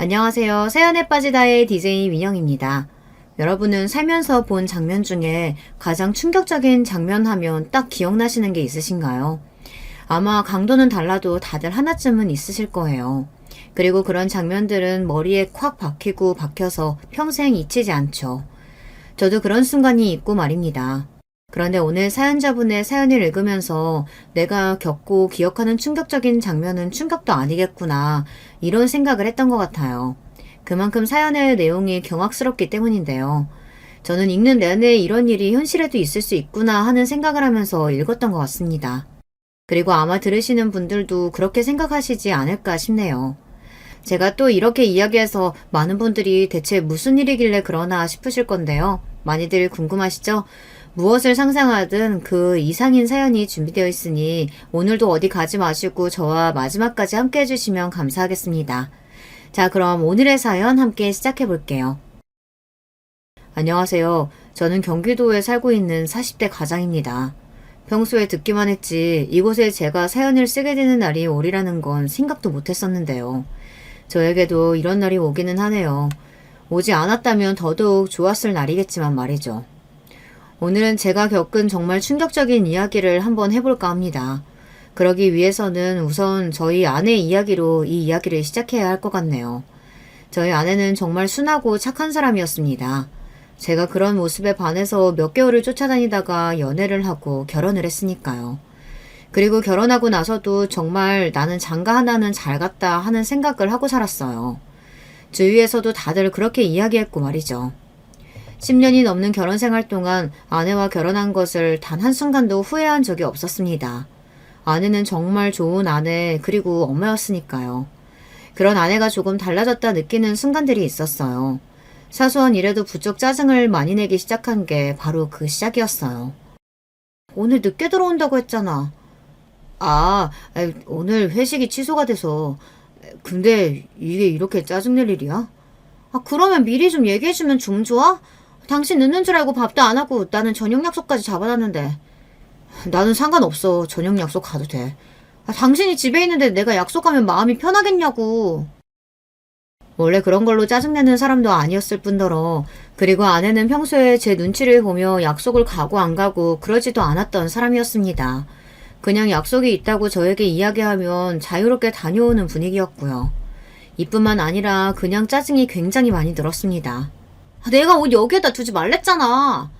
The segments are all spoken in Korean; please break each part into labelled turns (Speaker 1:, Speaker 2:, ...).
Speaker 1: 안녕하세요. 사연에 빠지다의 DJ 민영입니다. 여러분은 살면서 본 장면 중에 가장 충격적인 장면 하면 딱 기억나시는 게 있으신가요? 아마 강도는 달라도 다들 하나쯤은 있으실 거예요. 그리고 그런 장면들은 머리에 콱 박혀서 평생 잊히지 않죠. 저도 그런 순간이 있고 말입니다. 그런데 오늘 사연자분의 사연을 읽으면서 내가 겪고 기억하는 충격적인 장면은 충격도 아니겠구나, 이런 생각을 했던 것 같아요. 그만큼 사연의 내용이 경악스럽기 때문인데요. 저는 읽는 내내 이런 일이 현실에도 있을 수 있구나 하는 생각을 하면서 읽었던 것 같습니다. 그리고 아마 들으시는 분들도 그렇게 생각하시지 않을까 싶네요. 제가 또 이렇게 이야기해서 많은 분들이 대체 무슨 일이길래 그러나 싶으실 건데요. 많이들 궁금하시죠? 무엇을 상상하든 그 이상인 사연이 준비되어 있으니 오늘도 어디 가지 마시고 저와 마지막까지 함께 해주시면 감사하겠습니다. 자, 그럼 오늘의 사연 함께 시작해 볼게요. 안녕하세요. 저는 경기도에 살고 있는 40대 가장입니다. 평소에 듣기만 했지 이곳에 제가 사연을 쓰게 되는 날이 오리라는 건 생각도 못했었는데요. 저에게도 이런 날이 오기는 하네요. 오지 않았다면 더더욱 좋았을 날이겠지만 말이죠. 오늘은 제가 겪은 정말 충격적인 이야기를 한번 해볼까 합니다. 그러기 위해서는 우선 저희 아내 이야기로 이 이야기를 시작해야 할 것 같네요. 저희 아내는 정말 순하고 착한 사람이었습니다. 제가 그런 모습에 반해서 몇 개월을 쫓아다니다가 연애를 하고 결혼을 했으니까요. 그리고 결혼하고 나서도 정말 나는 장가 하나는 잘 갔다 하는 생각을 하고 살았어요. 주위에서도 다들 그렇게 이야기했고 말이죠. 10년이 넘는 결혼 생활 동안 아내와 결혼한 것을 단 한순간도 후회한 적이 없었습니다. 아내는 정말 좋은 아내 그리고 엄마였으니까요. 그런 아내가 조금 달라졌다 느끼는 순간들이 있었어요. 사소한 일에도 부쩍 짜증을 많이 내기 시작한 게 바로 그 시작이었어요. 오늘 늦게 들어온다고 했잖아. 오늘 회식이 취소가 돼서. 근데 이게 이렇게 짜증낼 일이야? 그러면 미리 좀 얘기해주면 좀 좋아? 당신 늦는 줄 알고 밥도 안 하고 나는 저녁 약속까지 잡아놨는데. 나는 상관없어. 저녁 약속 가도 돼. 당신이 집에 있는데 내가 약속하면 마음이 편하겠냐고. 원래 그런 걸로 짜증내는 사람도 아니었을 뿐더러, 그리고 아내는 평소에 제 눈치를 보며 약속을 가고 안 가고 그러지도 않았던 사람이었습니다. 그냥 약속이 있다고 저에게 이야기하면 자유롭게 다녀오는 분위기였고요. 이뿐만 아니라 그냥 짜증이 굉장히 많이 늘었습니다. 내가 옷 여기에다 두지 말랬잖아.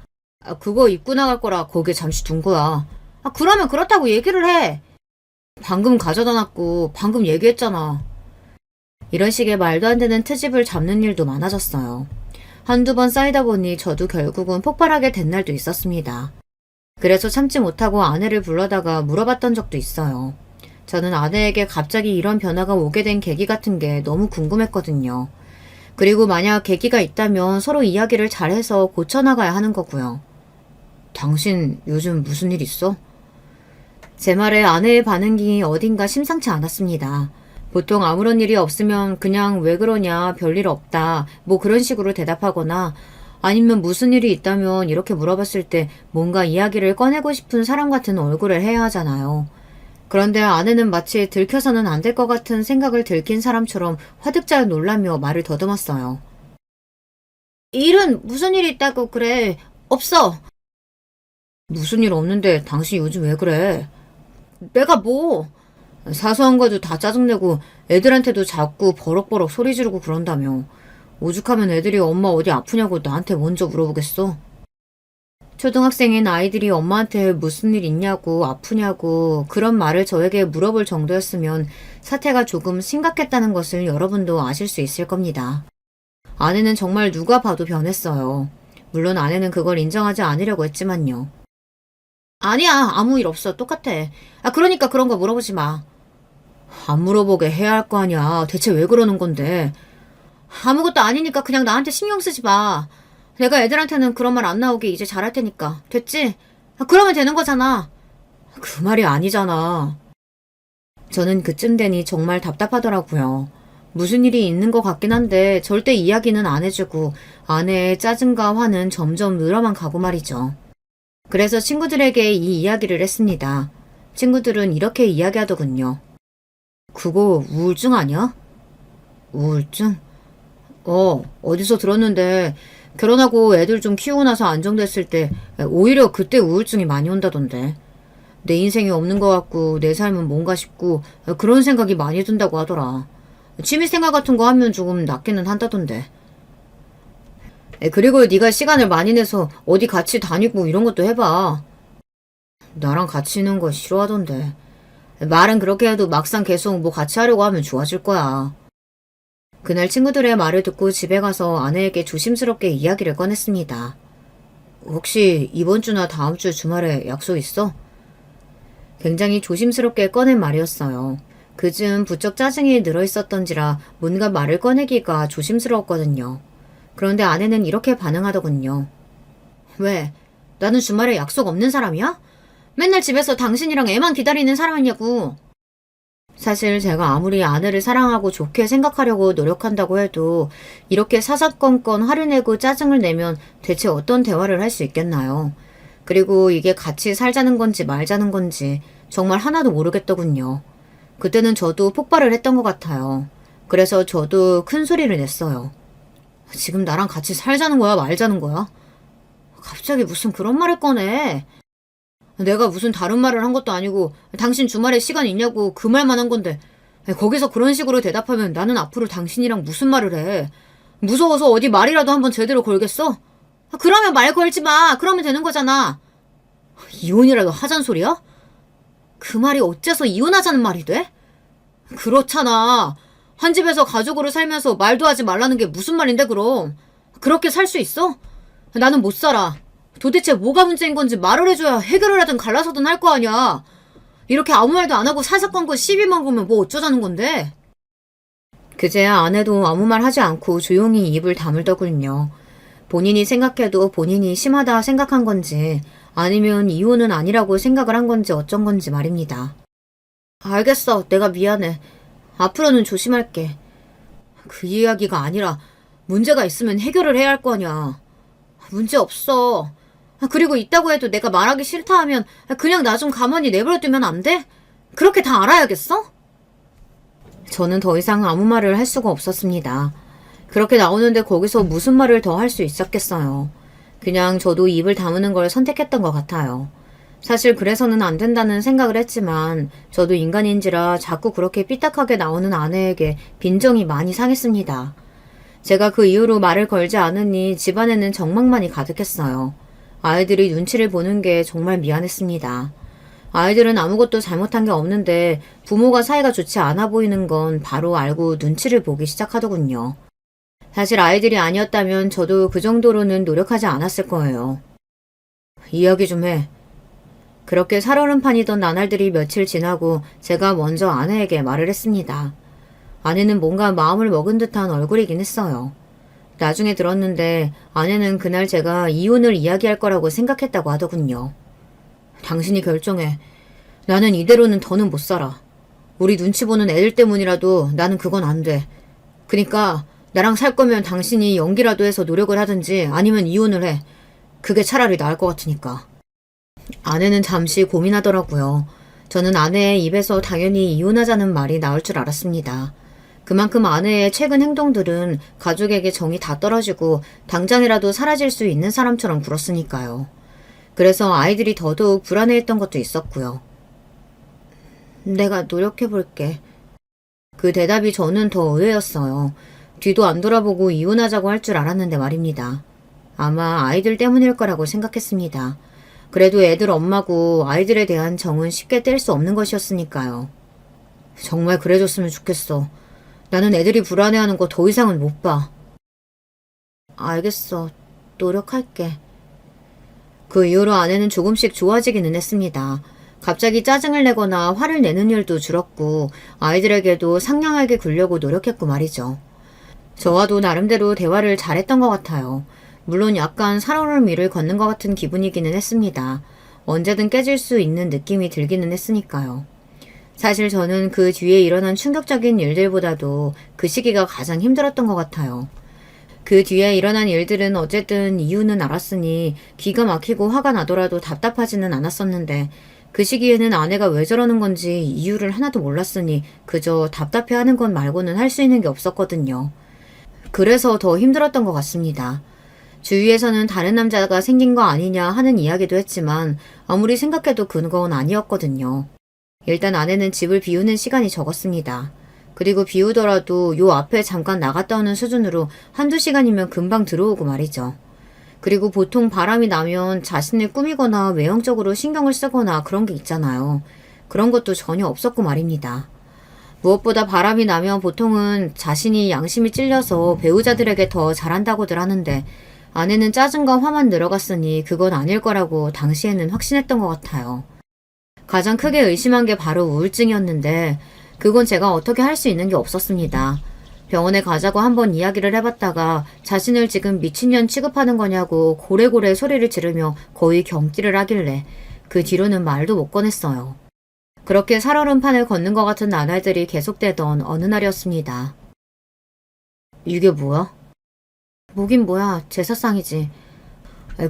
Speaker 1: 그거 입고 나갈 거라 거기에 잠시 둔 거야. 그러면 그렇다고 얘기를 해. 방금 가져다 놨고 방금 얘기했잖아. 이런 식의 말도 안 되는 트집을 잡는 일도 많아졌어요. 한두 번 쌓이다 보니 저도 결국은 폭발하게 된 날도 있었습니다. 그래서 참지 못하고 아내를 불러다가 물어봤던 적도 있어요. 저는 아내에게 갑자기 이런 변화가 오게 된 계기 같은 게 너무 궁금했거든요. 그리고 만약 계기가 있다면 서로 이야기를 잘해서 고쳐나가야 하는 거고요. 당신 요즘 무슨 일 있어? 제 말에 아내의 반응이 어딘가 심상치 않았습니다. 보통 아무런 일이 없으면 그냥 왜 그러냐, 별일 없다, 뭐 그런 식으로 대답하거나 아니면 무슨 일이 있다면 이렇게 물어봤을 때 뭔가 이야기를 꺼내고 싶은 사람 같은 얼굴을 해야 하잖아요. 그런데 아내는 마치 들켜서는 안 될 것 같은 생각을 들킨 사람처럼 화득잘 놀라며 말을 더듬었어요. 일은 무슨 일이 있다고 그래? 없어. 무슨 일 없는데 당신 요즘 왜 그래? 내가 뭐? 사소한 거도 다 짜증내고 애들한테도 자꾸 버럭버럭 소리 지르고 그런다며. 오죽하면 애들이 엄마 어디 아프냐고 나한테 먼저 물어보겠어? 초등학생인 아이들이 엄마한테 무슨 일 있냐고 아프냐고 그런 말을 저에게 물어볼 정도였으면 사태가 조금 심각했다는 것을 여러분도 아실 수 있을 겁니다. 아내는 정말 누가 봐도 변했어요. 물론 아내는 그걸 인정하지 않으려고 했지만요. 아니야, 아무 일 없어. 똑같아. 그러니까 그런 거 물어보지 마. 안 물어보게 해야 할 거 아니야. 대체 왜 그러는 건데? 아무것도 아니니까 그냥 나한테 신경 쓰지 마. 내가 애들한테는 그런 말 안 나오게 이제 잘할 테니까. 됐지? 그러면 되는 거잖아. 그 말이 아니잖아. 저는 그쯤 되니 정말 답답하더라고요. 무슨 일이 있는 것 같긴 한데 절대 이야기는 안 해주고 아내의 짜증과 화는 점점 늘어만 가고 말이죠. 그래서 친구들에게 이 이야기를 했습니다. 친구들은 이렇게 이야기하더군요. 그거 우울증 아니야? 우울증? 어디서 들었는데 결혼하고 애들 좀 키우고 나서 안정됐을 때 오히려 그때 우울증이 많이 온다던데. 내 인생이 없는 것 같고 내 삶은 뭔가 싶고 그런 생각이 많이 든다고 하더라. 취미생활 같은 거 하면 조금 낫기는 한다던데. 그리고 네가 시간을 많이 내서 어디 같이 다니고 이런 것도 해봐. 나랑 같이 있는 거 싫어하던데. 말은 그렇게 해도 막상 계속 뭐 같이 하려고 하면 좋아질 거야. 그날 친구들의 말을 듣고 집에 가서 아내에게 조심스럽게 이야기를 꺼냈습니다. 혹시 이번 주나 다음 주 주말에 약속 있어? 굉장히 조심스럽게 꺼낸 말이었어요. 그즘 부쩍 짜증이 늘어 있었던지라 뭔가 말을 꺼내기가 조심스러웠거든요. 그런데 아내는 이렇게 반응하더군요. 왜? 나는 주말에 약속 없는 사람이야? 맨날 집에서 당신이랑 애만 기다리는 사람이냐고. 사실 제가 아무리 아내를 사랑하고 좋게 생각하려고 노력한다고 해도 이렇게 사사건건 화를 내고 짜증을 내면 대체 어떤 대화를 할 수 있겠나요? 그리고 이게 같이 살자는 건지 말자는 건지 정말 하나도 모르겠더군요. 그때는 저도 폭발을 했던 것 같아요. 그래서 저도 큰 소리를 냈어요. 지금 나랑 같이 살자는 거야, 말자는 거야? 갑자기 무슨 그런 말을 꺼내? 내가 무슨 다른 말을 한 것도 아니고 당신 주말에 시간 있냐고 그 말만 한 건데 거기서 그런 식으로 대답하면 나는 앞으로 당신이랑 무슨 말을 해? 무서워서 어디 말이라도 한번 제대로 걸겠어? 그러면 말 걸지 마. 그러면 되는 거잖아. 이혼이라도 하자는 소리야? 그 말이 어째서 이혼하자는 말이 돼? 그렇잖아. 한 집에서 가족으로 살면서 말도 하지 말라는 게 무슨 말인데 그럼. 그렇게 살 수 있어? 나는 못 살아. 도대체 뭐가 문제인 건지 말을 해줘야 해결을 하든 갈라서든 할 거 아니야. 이렇게 아무 말도 안 하고 사사건건 시비만 걸면 뭐 어쩌자는 건데. 그제야 아내도 아무 말 하지 않고 조용히 입을 다물더군요. 본인이 생각해도 본인이 심하다 생각한 건지 아니면 이혼은 아니라고 생각을 한 건지 어쩐 건지 말입니다. 알겠어. 내가 미안해. 앞으로는 조심할게. 그 이야기가 아니라 문제가 있으면 해결을 해야 할 거 아니야. 문제 없어. 그리고 있다고 해도 내가 말하기 싫다 하면 그냥 나 좀 가만히 내버려두면 안 돼? 그렇게 다 알아야겠어? 저는 더 이상 아무 말을 할 수가 없었습니다. 그렇게 나오는데 거기서 무슨 말을 더 할 수 있었겠어요. 그냥 저도 입을 다무는 걸 선택했던 것 같아요. 사실 그래서는 안 된다는 생각을 했지만 저도 인간인지라 자꾸 그렇게 삐딱하게 나오는 아내에게 빈정이 많이 상했습니다. 제가 그 이후로 말을 걸지 않으니 집안에는 정막만이 가득했어요. 아이들이 눈치를 보는 게 정말 미안했습니다. 아이들은 아무것도 잘못한 게 없는데 부모가 사이가 좋지 않아 보이는 건 바로 알고 눈치를 보기 시작하더군요. 사실 아이들이 아니었다면 저도 그 정도로는 노력하지 않았을 거예요. 이야기 좀 해. 그렇게 살얼음판이던 나날들이 며칠 지나고 제가 먼저 아내에게 말을 했습니다. 아내는 뭔가 마음을 먹은 듯한 얼굴이긴 했어요. 나중에 들었는데 아내는 그날 제가 이혼을 이야기할 거라고 생각했다고 하더군요. 당신이 결정해. 나는 이대로는 더는 못 살아. 우리 눈치 보는 애들 때문이라도 나는 그건 안 돼. 그니까 나랑 살 거면 당신이 연기라도 해서 노력을 하든지 아니면 이혼을 해. 그게 차라리 나을 것 같으니까. 아내는 잠시 고민하더라고요. 저는 아내의 입에서 당연히 이혼하자는 말이 나올 줄 알았습니다. 그만큼 아내의 최근 행동들은 가족에게 정이 다 떨어지고 당장이라도 사라질 수 있는 사람처럼 굴었으니까요. 그래서 아이들이 더더욱 불안해했던 것도 있었고요. 내가 노력해볼게. 그 대답이 저는 더 의외였어요. 뒤도 안 돌아보고 이혼하자고 할 줄 알았는데 말입니다. 아마 아이들 때문일 거라고 생각했습니다. 그래도 애들 엄마고 아이들에 대한 정은 쉽게 뗄 수 없는 것이었으니까요. 정말 그래줬으면 좋겠어. 나는 애들이 불안해하는 거 더 이상은 못 봐. 알겠어. 노력할게. 그 이후로 아내는 조금씩 좋아지기는 했습니다. 갑자기 짜증을 내거나 화를 내는 일도 줄었고 아이들에게도 상냥하게 굴려고 노력했고 말이죠. 저와도 나름대로 대화를 잘했던 것 같아요. 물론 약간 살얼음 위를 걷는 것 같은 기분이기는 했습니다. 언제든 깨질 수 있는 느낌이 들기는 했으니까요. 사실 저는 그 뒤에 일어난 충격적인 일들보다도 그 시기가 가장 힘들었던 것 같아요. 그 뒤에 일어난 일들은 어쨌든 이유는 알았으니 기가 막히고 화가 나더라도 답답하지는 않았었는데 그 시기에는 아내가 왜 저러는 건지 이유를 하나도 몰랐으니 그저 답답해하는 것 말고는 할 수 있는 게 없었거든요. 그래서 더 힘들었던 것 같습니다. 주위에서는 다른 남자가 생긴 거 아니냐 하는 이야기도 했지만 아무리 생각해도 그건 아니었거든요. 일단 아내는 집을 비우는 시간이 적었습니다. 그리고 비우더라도 요 앞에 잠깐 나갔다 오는 수준으로 한두 시간이면 금방 들어오고 말이죠. 그리고 보통 바람이 나면 자신을 꾸미거나 외형적으로 신경을 쓰거나 그런 게 있잖아요. 그런 것도 전혀 없었고 말입니다. 무엇보다 바람이 나면 보통은 자신이 양심이 찔려서 배우자들에게 더 잘한다고들 하는데 아내는 짜증과 화만 늘어갔으니 그건 아닐 거라고 당시에는 확신했던 것 같아요. 가장 크게 의심한 게 바로 우울증이었는데 그건 제가 어떻게 할 수 있는 게 없었습니다. 병원에 가자고 한번 이야기를 해봤다가 자신을 지금 미친년 취급하는 거냐고 고래고래 소리를 지르며 거의 경기를 하길래 그 뒤로는 말도 못 꺼냈어요. 그렇게 살얼음판을 걷는 것 같은 나날들이 계속되던 어느 날이었습니다. 이게 뭐야? 뭐긴 뭐야, 제사상이지.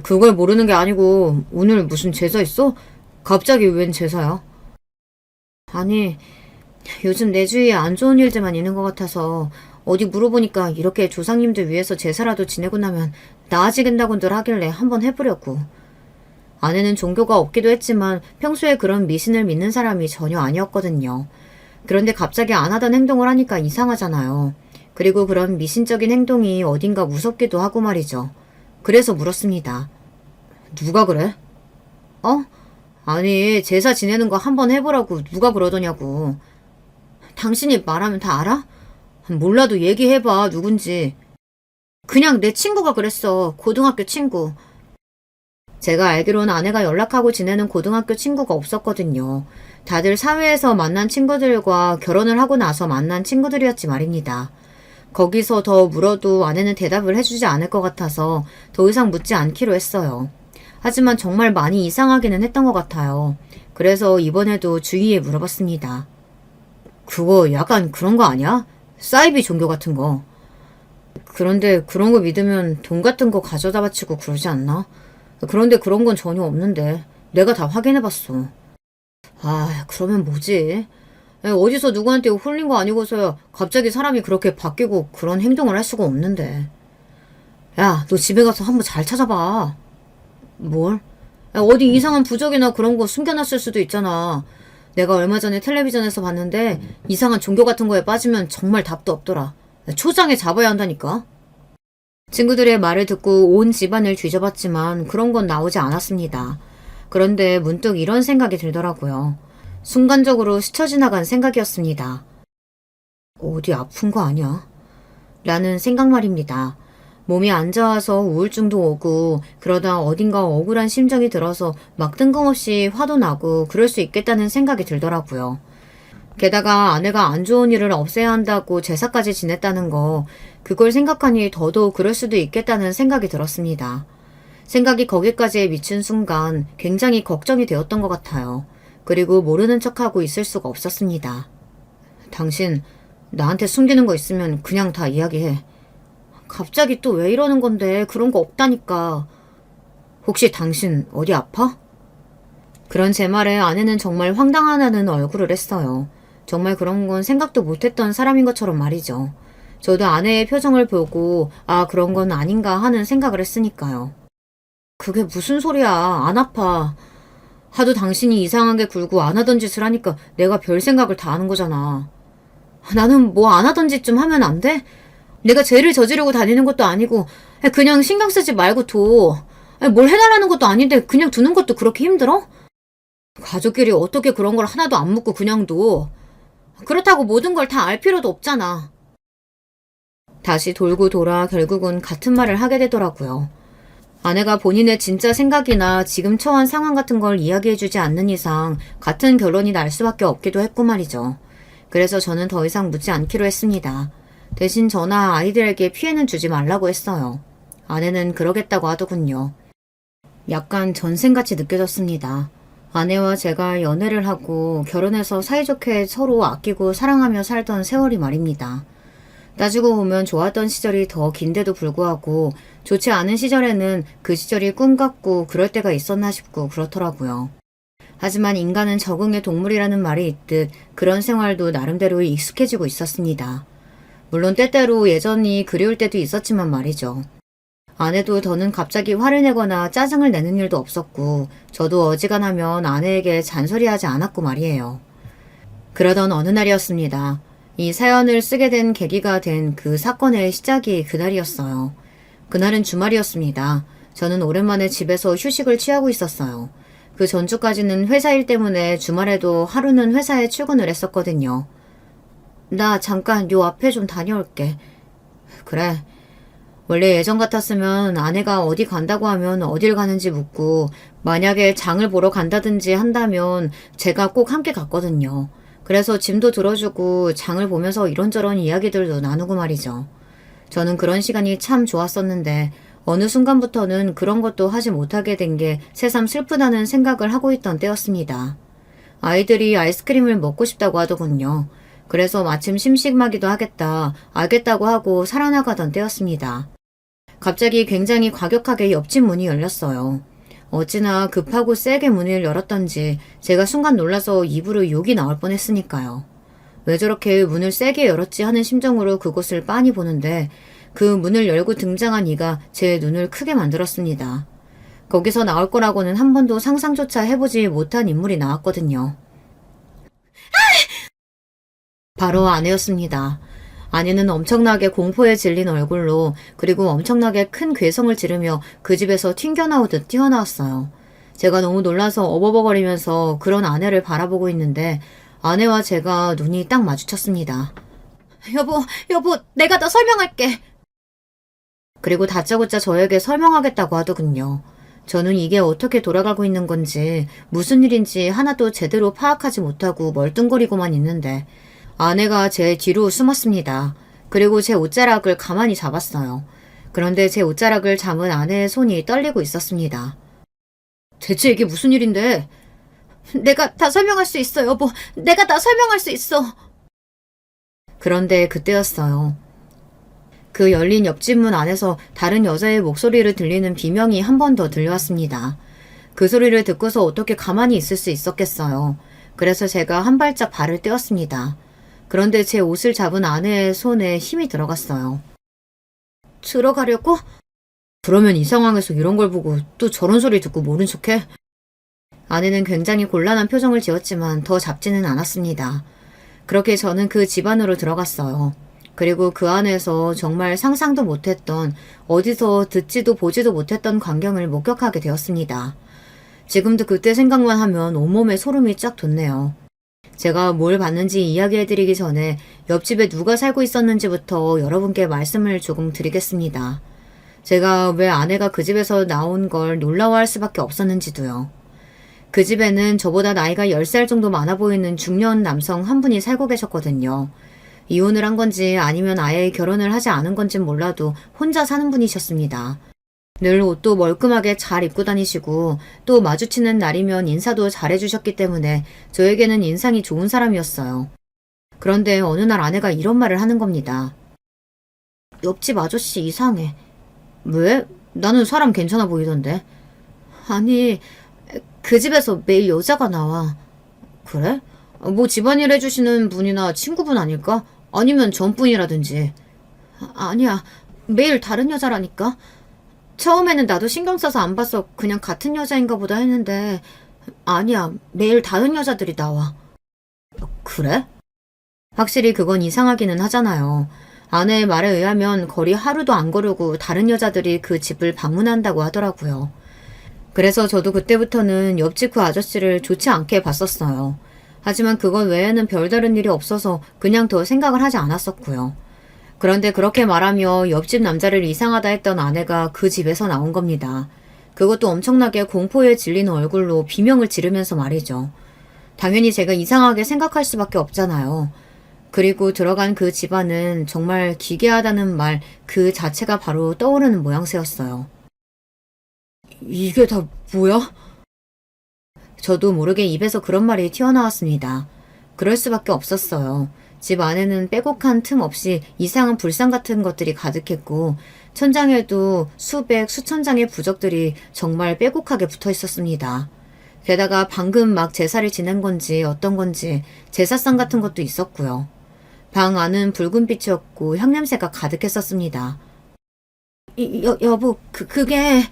Speaker 1: 그걸 모르는 게 아니고 오늘 무슨 제사 있어? 갑자기 웬 제사야? 아니, 요즘 내 주위에 안 좋은 일들만 있는 것 같아서 어디 물어보니까 이렇게 조상님들 위해서 제사라도 지내고 나면 나아지겠다고들 하길래 한번 해보려고. 아내는 종교가 없기도 했지만 평소에 그런 미신을 믿는 사람이 전혀 아니었거든요. 그런데 갑자기 안 하던 행동을 하니까 이상하잖아요. 그리고 그런 미신적인 행동이 어딘가 무섭기도 하고 말이죠. 그래서 물었습니다. 누가 그래? 아니, 제사 지내는 거 한번 해보라고 누가 그러더냐고. 당신이 말하면 다 알아? 몰라도 얘기해봐, 누군지. 그냥 내 친구가 그랬어. 고등학교 친구. 제가 알기로는 아내가 연락하고 지내는 고등학교 친구가 없었거든요. 다들 사회에서 만난 친구들과 결혼을 하고 나서 만난 친구들이었지 말입니다. 거기서 더 물어도 아내는 대답을 해주지 않을 것 같아서 더 이상 묻지 않기로 했어요. 하지만 정말 많이 이상하기는 했던 것 같아요. 그래서 이번에도 주위에 물어봤습니다. 그거 약간 그런 거 아니야? 사이비 종교 같은 거. 그런데 그런 거 믿으면 돈 같은 거 가져다 바치고 그러지 않나? 그런데 그런 건 전혀 없는데 내가 다 확인해봤어. 그러면 뭐지? 어디서 누구한테 홀린 거 아니고서야 갑자기 사람이 그렇게 바뀌고 그런 행동을 할 수가 없는데. 야, 너 집에 가서 한번 잘 찾아봐. 뭘? 어디 이상한 부적이나 그런 거 숨겨놨을 수도 있잖아. 내가 얼마 전에 텔레비전에서 봤는데 이상한 종교 같은 거에 빠지면 정말 답도 없더라. 초장에 잡아야 한다니까. 친구들의 말을 듣고 온 집안을 뒤져봤지만 그런 건 나오지 않았습니다. 그런데 문득 이런 생각이 들더라고요. 순간적으로 스쳐 지나간 생각이었습니다. 어디 아픈 거 아니야? 라는 생각 말입니다. 몸이 안 좋아서 우울증도 오고 그러다 어딘가 억울한 심정이 들어서 막 뜬금없이 화도 나고 그럴 수 있겠다는 생각이 들더라고요. 게다가 아내가 안 좋은 일을 없애야 한다고 제사까지 지냈다는 거, 그걸 생각하니 더더욱 그럴 수도 있겠다는 생각이 들었습니다. 생각이 거기까지 미친 순간 굉장히 걱정이 되었던 것 같아요. 그리고 모르는 척하고 있을 수가 없었습니다. 당신 나한테 숨기는 거 있으면 그냥 다 이야기해. 갑자기 또 왜 이러는 건데 그런 거 없다니까. 혹시 당신 어디 아파? 그런 제 말에 아내는 정말 황당하다는 얼굴을 했어요. 정말 그런 건 생각도 못했던 사람인 것처럼 말이죠. 저도 아내의 표정을 보고 그런 건 아닌가 하는 생각을 했으니까요. 그게 무슨 소리야. 안 아파. 하도 당신이 이상하게 굴고 안 하던 짓을 하니까 내가 별 생각을 다 하는 거잖아. 나는 뭐 안 하던 짓 좀 하면 안 돼? 내가 죄를 저지르고 다니는 것도 아니고 그냥 신경 쓰지 말고 둬. 뭘 해달라는 것도 아닌데 그냥 두는 것도 그렇게 힘들어? 가족끼리 어떻게 그런 걸 하나도 안 묻고 그냥 둬. 그렇다고 모든 걸 다 알 필요도 없잖아. 다시 돌고 돌아 결국은 같은 말을 하게 되더라고요. 아내가 본인의 진짜 생각이나 지금 처한 상황 같은 걸 이야기해주지 않는 이상 같은 결론이 날 수밖에 없기도 했고 말이죠. 그래서 저는 더 이상 묻지 않기로 했습니다. 대신 저나 아이들에게 피해는 주지 말라고 했어요. 아내는 그러겠다고 하더군요. 약간 전생같이 느껴졌습니다. 아내와 제가 연애를 하고 결혼해서 사이좋게 서로 아끼고 사랑하며 살던 세월이 말입니다. 따지고 보면 좋았던 시절이 더 긴데도 불구하고 좋지 않은 시절에는 그 시절이 꿈 같고 그럴 때가 있었나 싶고 그렇더라고요. 하지만 인간은 적응의 동물이라는 말이 있듯 그런 생활도 나름대로 익숙해지고 있었습니다. 물론 때때로 예전이 그리울 때도 있었지만 말이죠. 아내도 더는 갑자기 화를 내거나 짜증을 내는 일도 없었고 저도 어지간하면 아내에게 잔소리하지 않았고 말이에요. 그러던 어느 날이었습니다. 이 사연을 쓰게 된 계기가 된 그 사건의 시작이 그날이었어요. 그날은 주말이었습니다. 저는 오랜만에 집에서 휴식을 취하고 있었어요. 그 전주까지는 회사 일 때문에 주말에도 하루는 회사에 출근을 했었거든요. 나 잠깐 요 앞에 좀 다녀올게. 그래. 원래 예전 같았으면 아내가 어디 간다고 하면 어딜 가는지 묻고 만약에 장을 보러 간다든지 한다면 제가 꼭 함께 갔거든요. 그래서 짐도 들어주고 장을 보면서 이런저런 이야기들도 나누고 말이죠. 저는 그런 시간이 참 좋았었는데 어느 순간부터는 그런 것도 하지 못하게 된 게 새삼 슬프다는 생각을 하고 있던 때였습니다. 아이들이 아이스크림을 먹고 싶다고 하더군요. 그래서 마침 심심하기도 하겠다, 알겠다고 하고 살아나가던 때였습니다. 갑자기 굉장히 과격하게 옆집 문이 열렸어요. 어찌나 급하고 세게 문을 열었던지 제가 순간 놀라서 입으로 욕이 나올 뻔했으니까요. 왜 저렇게 문을 세게 열었지 하는 심정으로 그곳을 빤히 보는데 그 문을 열고 등장한 이가 제 눈을 크게 만들었습니다. 거기서 나올 거라고는 한 번도 상상조차 해보지 못한 인물이 나왔거든요. 바로 아내였습니다. 아내는 엄청나게 공포에 질린 얼굴로 그리고 엄청나게 큰 괴성을 지르며 그 집에서 튕겨나오듯 뛰어나왔어요. 제가 너무 놀라서 어버버거리면서 그런 아내를 바라보고 있는데 아내와 제가 눈이 딱 마주쳤습니다. 여보, 내가 다 설명할게. 그리고 다짜고짜 저에게 설명하겠다고 하더군요. 저는 이게 어떻게 돌아가고 있는 건지 무슨 일인지 하나도 제대로 파악하지 못하고 멀뚱거리고만 있는데 아내가 제 뒤로 숨었습니다. 그리고 제 옷자락을 가만히 잡았어요. 그런데 제 옷자락을 잡은 아내의 손이 떨리고 있었습니다. 대체 이게 무슨 일인데? 내가 다 설명할 수 있어, 여보. 내가 다 설명할 수 있어. 그런데 그때였어요. 그 열린 옆집 문 안에서 다른 여자의 목소리를 들리는 비명이 한 번 더 들려왔습니다. 그 소리를 듣고서 어떻게 가만히 있을 수 있었겠어요. 그래서 제가 한 발짝 발을 떼었습니다. 그런데 제 옷을 잡은 아내의 손에 힘이 들어갔어요. 들어가려고? 그러면 이 상황에서 이런 걸 보고 또 저런 소리 듣고 모른 척해? 아내는 굉장히 곤란한 표정을 지었지만 더 잡지는 않았습니다. 그렇게 저는 그 집 안으로 들어갔어요. 그리고 그 안에서 정말 상상도 못했던 어디서 듣지도 보지도 못했던 광경을 목격하게 되었습니다. 지금도 그때 생각만 하면 온몸에 소름이 쫙 돋네요. 제가 뭘 봤는지 이야기해드리기 전에 옆집에 누가 살고 있었는지부터 여러분께 말씀을 조금 드리겠습니다. 제가 왜 아내가 그 집에서 나온 걸 놀라워할 수밖에 없었는지도요. 그 집에는 저보다 나이가 10살 정도 많아 보이는 중년 남성 한 분이 살고 계셨거든요. 이혼을 한 건지 아니면 아예 결혼을 하지 않은 건진 몰라도 혼자 사는 분이셨습니다. 늘 옷도 멀끔하게 잘 입고 다니시고 또 마주치는 날이면 인사도 잘해주셨기 때문에 저에게는 인상이 좋은 사람이었어요. 그런데 어느 날 아내가 이런 말을 하는 겁니다. 옆집 아저씨 이상해. 왜? 나는 사람 괜찮아 보이던데. 아니, 그 집에서 매일 여자가 나와. 그래? 뭐 집안일 해주시는 분이나 친구분 아닐까? 아니면 전분이라든지. 아니야, 매일 다른 여자라니까. 처음에는 나도 신경 써서 안 봐서 그냥 같은 여자인가 보다 했는데 아니야, 매일 다른 여자들이 나와. 그래? 확실히 그건 이상하기는 하잖아요. 아내의 말에 의하면 거리 하루도 안 거르고 다른 여자들이 그 집을 방문한다고 하더라고요. 그래서 저도 그때부터는 옆집 그 아저씨를 좋지 않게 봤었어요. 하지만 그것 외에는 별다른 일이 없어서 그냥 더 생각을 하지 않았었고요. 그런데 그렇게 말하며 옆집 남자를 이상하다 했던 아내가 그 집에서 나온 겁니다. 그것도 엄청나게 공포에 질린 얼굴로 비명을 지르면서 말이죠. 당연히 제가 이상하게 생각할 수밖에 없잖아요. 그리고 들어간 그 집안은 정말 기괴하다는 말 그 자체가 바로 떠오르는 모양새였어요. 이게 다 뭐야? 저도 모르게 입에서 그런 말이 튀어나왔습니다. 그럴 수밖에 없었어요. 집 안에는 빼곡한 틈 없이 이상한 불상 같은 것들이 가득했고 천장에도 수백, 수천 장의 부적들이 정말 빼곡하게 붙어 있었습니다. 게다가 방금 막 제사를 지낸 건지 어떤 건지 제사상 같은 것도 있었고요. 방 안은 붉은 빛이었고 향냄새가 가득했었습니다. 여보, 그게...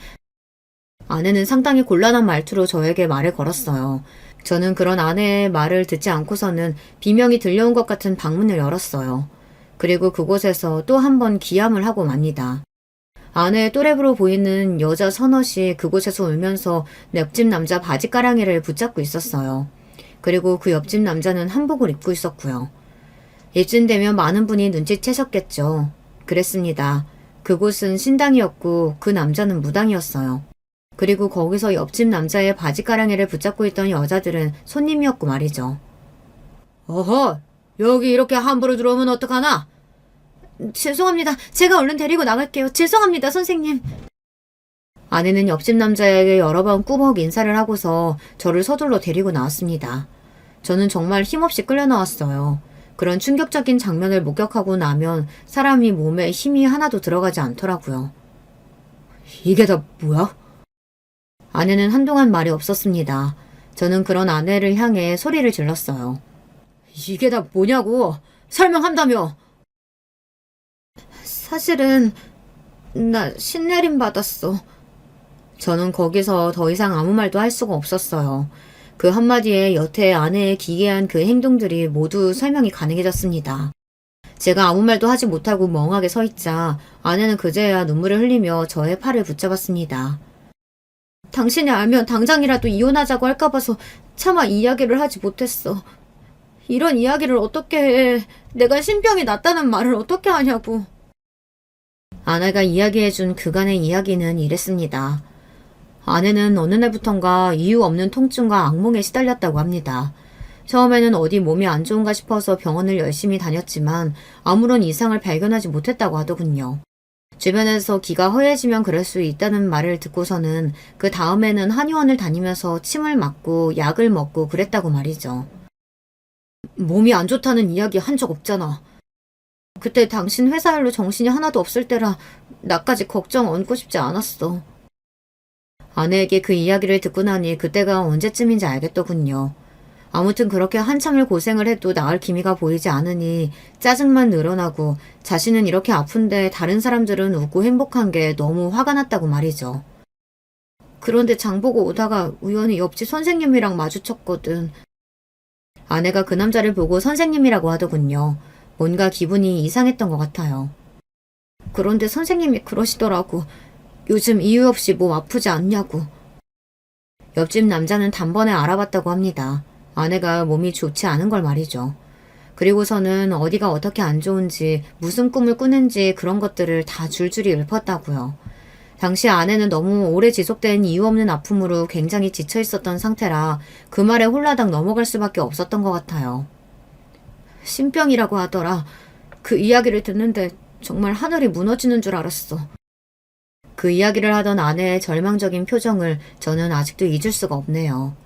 Speaker 1: 아내는 상당히 곤란한 말투로 저에게 말을 걸었어요. 저는 그런 아내의 말을 듣지 않고서는 비명이 들려온 것 같은 방문을 열었어요. 그리고 그곳에서 또 한 번 기함을 하고 맙니다. 아내의 또래부로 보이는 여자 서넛이 그곳에서 울면서 옆집 남자 바지가랑이를 붙잡고 있었어요. 그리고 그 옆집 남자는 한복을 입고 있었고요. 이쯤 되면 많은 분이 눈치채셨겠죠. 그랬습니다. 그곳은 신당이었고 그 남자는 무당이었어요. 그리고 거기서 옆집 남자의 바지가랑이를 붙잡고 있던 여자들은 손님이었고 말이죠. 어허, 여기 이렇게 함부로 들어오면 어떡하나? 죄송합니다. 제가 얼른 데리고 나갈게요. 죄송합니다, 선생님. 아내는 옆집 남자에게 여러 번 꾸벅 인사를 하고서 저를 서둘러 데리고 나왔습니다. 저는 정말 힘없이 끌려 나왔어요. 그런 충격적인 장면을 목격하고 나면 사람이 몸에 힘이 하나도 들어가지 않더라고요. 이게 다 뭐야? 아내는 한동안 말이 없었습니다. 저는 그런 아내를 향해 소리를 질렀어요. 이게 다 뭐냐고! 설명한다며! 사실은 나 신내림 받았어. 저는 거기서 더 이상 아무 말도 할 수가 없었어요. 그 한마디에 여태 아내의 기괴한 그 행동들이 모두 설명이 가능해졌습니다. 제가 아무 말도 하지 못하고 멍하게 서 있자 아내는 그제야 눈물을 흘리며 저의 팔을 붙잡았습니다. 당신이 알면 당장이라도 이혼하자고 할까 봐서 차마 이야기를 하지 못했어. 이런 이야기를 어떻게 해. 내가 신병이 났다는 말을 어떻게 하냐고. 아내가 이야기해준 그간의 이야기는 이랬습니다. 아내는 어느 날부턴가 이유 없는 통증과 악몽에 시달렸다고 합니다. 처음에는 어디 몸이 안 좋은가 싶어서 병원을 열심히 다녔지만 아무런 이상을 발견하지 못했다고 하더군요. 주변에서 기가 허해지면 그럴 수 있다는 말을 듣고서는 그 다음에는 한의원을 다니면서 침을 맞고 약을 먹고 그랬다고 말이죠. 몸이 안 좋다는 이야기 한 적 없잖아. 그때 당신 회사 일로 정신이 하나도 없을 때라 나까지 걱정 얹고 싶지 않았어. 아내에게 그 이야기를 듣고 나니 그때가 언제쯤인지 알겠더군요. 아무튼 그렇게 한참을 고생을 해도 나을 기미가 보이지 않으니 짜증만 늘어나고 자신은 이렇게 아픈데 다른 사람들은 웃고 행복한 게 너무 화가 났다고 말이죠. 그런데 장보고 오다가 우연히 옆집 선생님이랑 마주쳤거든. 아내가 그 남자를 보고 선생님이라고 하더군요. 뭔가 기분이 이상했던 것 같아요. 그런데 선생님이 그러시더라고. 요즘 이유 없이 몸 아프지 않냐고. 옆집 남자는 단번에 알아봤다고 합니다. 아내가 몸이 좋지 않은 걸 말이죠. 그리고서는 어디가 어떻게 안 좋은지 무슨 꿈을 꾸는지 그런 것들을 다 줄줄이 읊었다고요. 당시 아내는 너무 오래 지속된 이유 없는 아픔으로 굉장히 지쳐 있었던 상태라 그 말에 홀라당 넘어갈 수밖에 없었던 것 같아요. 신병이라고 하더라. 그 이야기를 듣는데 정말 하늘이 무너지는 줄 알았어. 그 이야기를 하던 아내의 절망적인 표정을 저는 아직도 잊을 수가 없네요.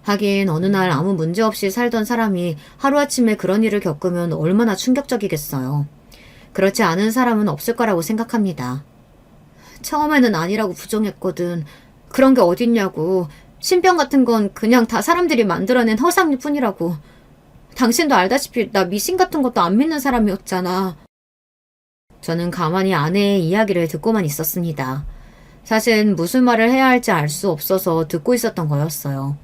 Speaker 1: 하긴 어느 날 아무 문제 없이 살던 사람이 하루아침에 그런 일을 겪으면 얼마나 충격적이겠어요. 그렇지 않은 사람은 없을 거라고 생각합니다. 처음에는 아니라고 부정했거든. 그런 게 어딨냐고. 신병 같은 건 그냥 다 사람들이 만들어낸 허상일 뿐이라고. 당신도 알다시피 나 미신 같은 것도 안 믿는 사람이었잖아. 저는 가만히 아내의 이야기를 듣고만 있었습니다. 사실 무슨 말을 해야 할지 알 수 없어서 듣고 있었던 거였어요.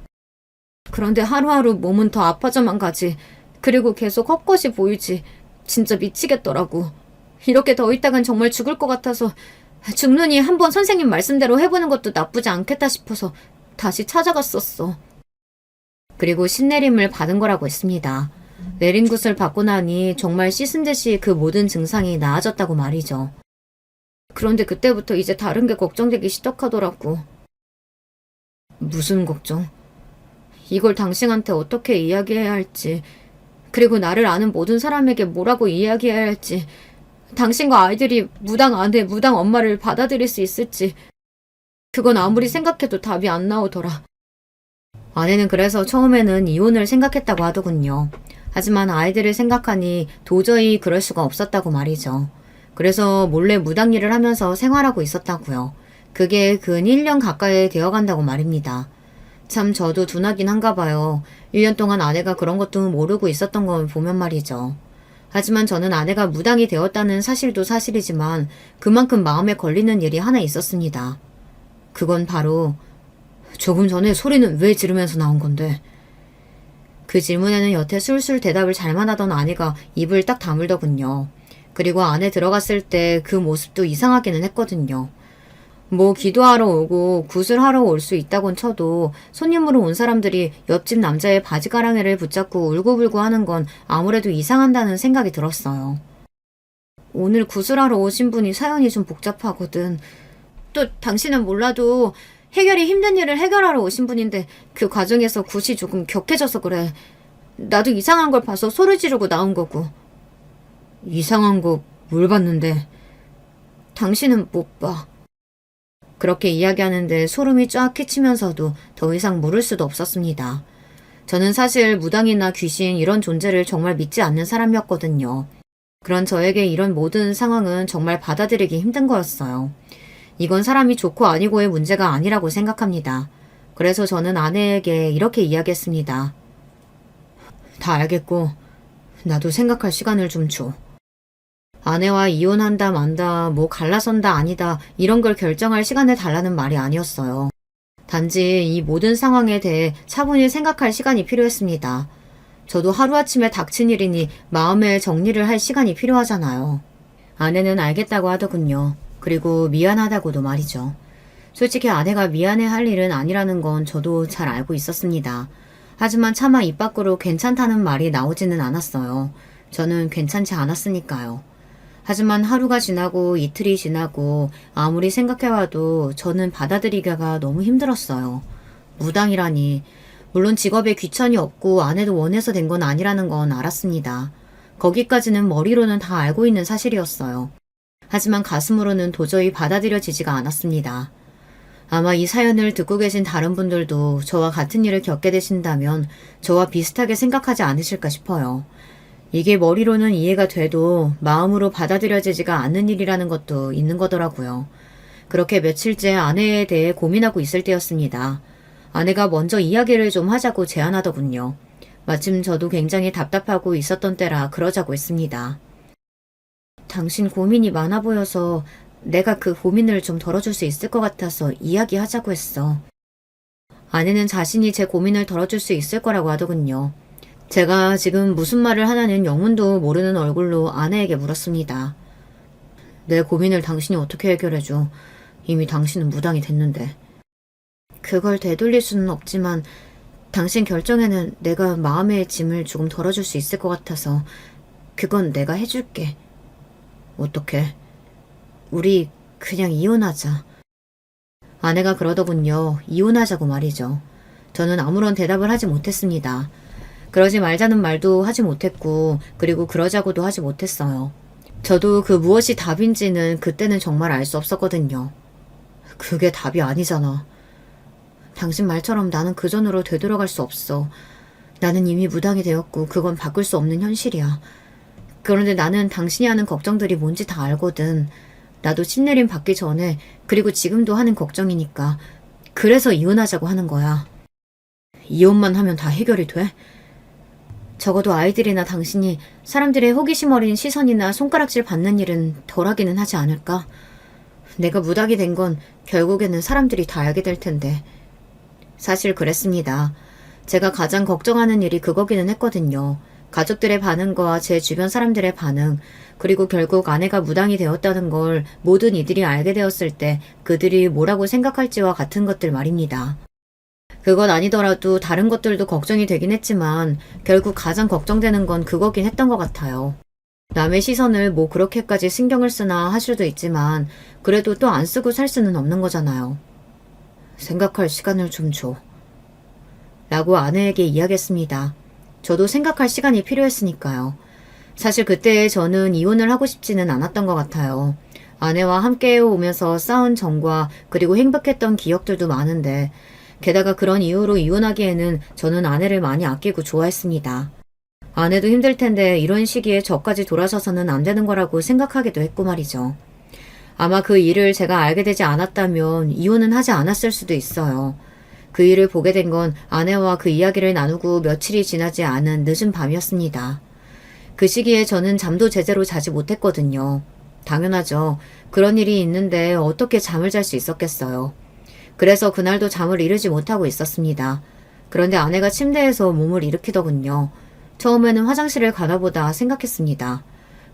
Speaker 1: 그런데 하루하루 몸은 더 아파져만 가지. 그리고 계속 헛것이 보이지. 진짜 미치겠더라고. 이렇게 더 있다간 정말 죽을 것 같아서 죽느니 한번 선생님 말씀대로 해보는 것도 나쁘지 않겠다 싶어서 다시 찾아갔었어. 그리고 신내림을 받은 거라고 했습니다. 내린 굿을 받고 나니 정말 씻은 듯이 그 모든 증상이 나아졌다고 말이죠. 그런데 그때부터 이제 다른 게 걱정되기 시작하더라고. 무슨 걱정? 이걸 당신한테 어떻게 이야기해야 할지, 그리고 나를 아는 모든 사람에게 뭐라고 이야기해야 할지, 당신과 아이들이 무당 아내, 무당 엄마를 받아들일 수 있을지, 그건 아무리 생각해도 답이 안 나오더라. 아내는 그래서 처음에는 이혼을 생각했다고 하더군요. 하지만 아이들을 생각하니 도저히 그럴 수가 없었다고 말이죠. 그래서 몰래 무당 일을 하면서 생활하고 있었다고요. 그게 근 1년 가까이 되어간다고 말입니다. 참 저도 둔하긴 한가 봐요. 1년 동안 아내가 그런 것도 모르고 있었던 걸 보면 말이죠. 하지만 저는 아내가 무당이 되었다는 사실도 사실이지만 그만큼 마음에 걸리는 일이 하나 있었습니다. 그건 바로 조금 전에 소리는 왜 지르면서 나온 건데? 그 질문에는 여태 술술 대답을 잘만 하던 아내가 입을 딱 다물더군요. 그리고 안에 들어갔을 때 그 모습도 이상하기는 했거든요. 뭐 기도하러 오고 구슬하러 올 수 있다곤 쳐도 손님으로 온 사람들이 옆집 남자의 바지가랑이를 붙잡고 울고불고 하는 건 아무래도 이상한다는 생각이 들었어요. 오늘 구슬하러 오신 분이 사연이 좀 복잡하거든. 또 당신은 몰라도 해결이 힘든 일을 해결하러 오신 분인데 그 과정에서 굿이 조금 격해져서 그래. 나도 이상한 걸 봐서 소리 지르고 나온 거고. 이상한 거 뭘 봤는데? 당신은 못 봐. 그렇게 이야기하는데 소름이 쫙 끼치면서도 더 이상 물을 수도 없었습니다. 저는 사실 무당이나 귀신 이런 존재를 정말 믿지 않는 사람이었거든요. 그런 저에게 이런 모든 상황은 정말 받아들이기 힘든 거였어요. 이건 사람이 좋고 아니고의 문제가 아니라고 생각합니다. 그래서 저는 아내에게 이렇게 이야기했습니다. 다 알겠고 나도 생각할 시간을 좀 줘. 아내와 이혼한다 만다 뭐 갈라선다 아니다 이런 걸 결정할 시간을 달라는 말이 아니었어요. 단지 이 모든 상황에 대해 차분히 생각할 시간이 필요했습니다. 저도 하루아침에 닥친 일이니 마음의 정리를 할 시간이 필요하잖아요. 아내는 알겠다고 하더군요. 그리고 미안하다고도 말이죠. 솔직히 아내가 미안해할 일은 아니라는 건 저도 잘 알고 있었습니다. 하지만 차마 입 밖으로 괜찮다는 말이 나오지는 않았어요. 저는 괜찮지 않았으니까요. 하지만 하루가 지나고 이틀이 지나고 아무리 생각해봐도 저는 받아들이기가 너무 힘들었어요. 무당이라니. 물론 직업에 귀천이 없고 아내도 원해서 된 건 아니라는 건 알았습니다. 거기까지는 머리로는 다 알고 있는 사실이었어요. 하지만 가슴으로는 도저히 받아들여지지가 않았습니다. 아마 이 사연을 듣고 계신 다른 분들도 저와 같은 일을 겪게 되신다면 저와 비슷하게 생각하지 않으실까 싶어요. 이게 머리로는 이해가 돼도 마음으로 받아들여지지가 않는 일이라는 것도 있는 거더라고요. 그렇게 며칠째 아내에 대해 고민하고 있을 때였습니다. 아내가 먼저 이야기를 좀 하자고 제안하더군요. 마침 저도 굉장히 답답하고 있었던 때라 그러자고 했습니다. 당신 고민이 많아 보여서 내가 그 고민을 좀 덜어줄 수 있을 것 같아서 이야기하자고 했어. 아내는 자신이 제 고민을 덜어줄 수 있을 거라고 하더군요. 제가 지금 무슨 말을 하나는 영문도 모르는 얼굴로 아내에게 물었습니다. 내 고민을 당신이 어떻게 해결해줘? 이미 당신은 무당이 됐는데. 그걸 되돌릴 수는 없지만 당신 결정에는 내가 마음의 짐을 조금 덜어줄 수 있을 것 같아서 그건 내가 해줄게. 어떻게? 우리 그냥 이혼하자. 아내가 그러더군요. 이혼하자고 말이죠. 저는 아무런 대답을 하지 못했습니다. 그러지 말자는 말도 하지 못했고 그리고 그러자고도 하지 못했어요. 저도 그 무엇이 답인지는 그때는 정말 알 수 없었거든요. 그게 답이 아니잖아. 당신 말처럼 나는 그전으로 되돌아갈 수 없어. 나는 이미 무당이 되었고 그건 바꿀 수 없는 현실이야. 그런데 나는 당신이 하는 걱정들이 뭔지 다 알거든. 나도 신내림 받기 전에 그리고 지금도 하는 걱정이니까. 그래서 이혼하자고 하는 거야. 이혼만 하면 다 해결이 돼? 적어도 아이들이나 당신이 사람들의 호기심 어린 시선이나 손가락질 받는 일은 덜하기는 하지 않을까? 내가 무당이 된 건 결국에는 사람들이 다 알게 될 텐데. 사실 그랬습니다. 제가 가장 걱정하는 일이 그거기는 했거든요. 가족들의 반응과 제 주변 사람들의 반응, 그리고 결국 아내가 무당이 되었다는 걸 모든 이들이 알게 되었을 때 그들이 뭐라고 생각할지와 같은 것들 말입니다. 그건 아니더라도 다른 것들도 걱정이 되긴 했지만 결국 가장 걱정되는 건 그거긴 했던 것 같아요. 남의 시선을 뭐 그렇게까지 신경을 쓰나 할 수도 있지만 그래도 또 안 쓰고 살 수는 없는 거잖아요. 생각할 시간을 좀 줘. 라고 아내에게 이야기했습니다. 저도 생각할 시간이 필요했으니까요. 사실 그때 저는 이혼을 하고 싶지는 않았던 것 같아요. 아내와 함께 오면서 싸운 정과 그리고 행복했던 기억들도 많은데 게다가 그런 이유로 이혼하기에는 저는 아내를 많이 아끼고 좋아했습니다. 아내도 힘들 텐데 이런 시기에 저까지 돌아서서는 안 되는 거라고 생각하기도 했고 말이죠. 아마 그 일을 제가 알게 되지 않았다면 이혼은 하지 않았을 수도 있어요. 그 일을 보게 된 건 아내와 그 이야기를 나누고 며칠이 지나지 않은 늦은 밤이었습니다. 그 시기에 저는 잠도 제대로 자지 못했거든요. 당연하죠. 그런 일이 있는데 어떻게 잠을 잘 수 있었겠어요. 그래서 그날도 잠을 이루지 못하고 있었습니다. 그런데 아내가 침대에서 몸을 일으키더군요. 처음에는 화장실을 가나보다 생각했습니다.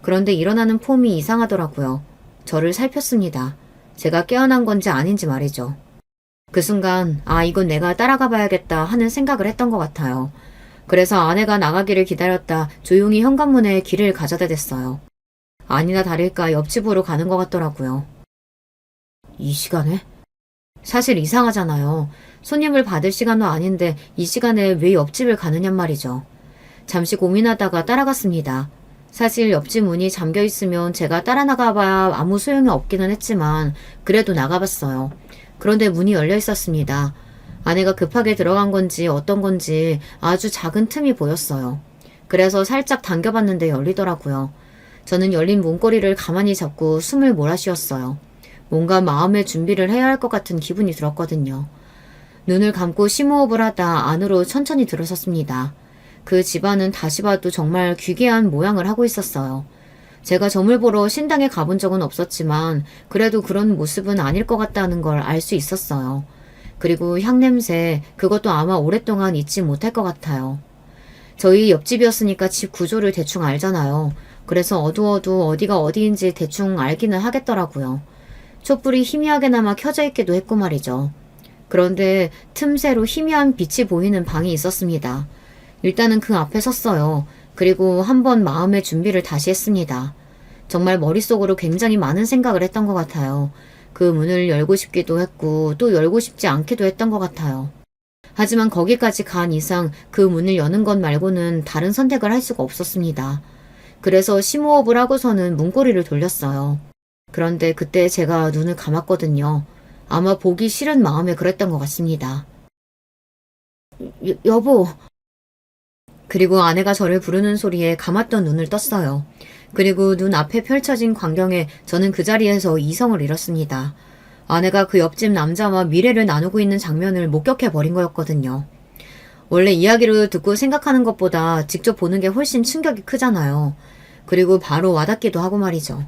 Speaker 1: 그런데 일어나는 폼이 이상하더라고요. 저를 살폈습니다. 제가 깨어난 건지 아닌지 말이죠. 그 순간 이건 내가 따라가 봐야겠다 하는 생각을 했던 것 같아요. 그래서 아내가 나가기를 기다렸다 조용히 현관문에 길을 가져다 댔어요. 아니나 다를까 옆집으로 가는 것 같더라고요. 이 시간에? 사실 이상하잖아요. 손님을 받을 시간도 아닌데 이 시간에 왜 옆집을 가느냔 말이죠. 잠시 고민하다가 따라갔습니다. 사실 옆집 문이 잠겨 있으면 제가 따라 나가봐야 아무 소용이 없기는 했지만 그래도 나가봤어요. 그런데 문이 열려 있었습니다. 아내가 급하게 들어간 건지 어떤 건지 아주 작은 틈이 보였어요. 그래서 살짝 당겨봤는데 열리더라고요. 저는 열린 문고리를 가만히 잡고 숨을 몰아쉬었어요. 뭔가 마음의 준비를 해야 할 것 같은 기분이 들었거든요. 눈을 감고 심호흡을 하다 안으로 천천히 들어섰습니다. 그 집안은 다시 봐도 정말 귀괴한 모양을 하고 있었어요. 제가 점을 보러 신당에 가본 적은 없었지만 그래도 그런 모습은 아닐 것 같다는 걸 알 수 있었어요. 그리고 향냄새, 그것도 아마 오랫동안 잊지 못할 것 같아요. 저희 옆집이었으니까 집 구조를 대충 알잖아요. 그래서 어두워도 어디가 어디인지 대충 알기는 하겠더라고요. 촛불이 희미하게나마 켜져 있기도 했고 말이죠. 그런데 틈새로 희미한 빛이 보이는 방이 있었습니다. 일단은 그 앞에 섰어요. 그리고 한번 마음의 준비를 다시 했습니다. 정말 머릿속으로 굉장히 많은 생각을 했던 것 같아요. 그 문을 열고 싶기도 했고 또 열고 싶지 않기도 했던 것 같아요. 하지만 거기까지 간 이상 그 문을 여는 것 말고는 다른 선택을 할 수가 없었습니다. 그래서 심호흡을 하고서는 문고리를 돌렸어요. 그런데 그때 제가 눈을 감았거든요. 아마 보기 싫은 마음에 그랬던 것 같습니다. 여보. 그리고 아내가 저를 부르는 소리에 감았던 눈을 떴어요. 그리고 눈 앞에 펼쳐진 광경에 저는 그 자리에서 이성을 잃었습니다. 아내가 그 옆집 남자와 미래를 나누고 있는 장면을 목격해버린 거였거든요. 원래 이야기를 듣고 생각하는 것보다 직접 보는 게 훨씬 충격이 크잖아요. 그리고 바로 와닿기도 하고 말이죠.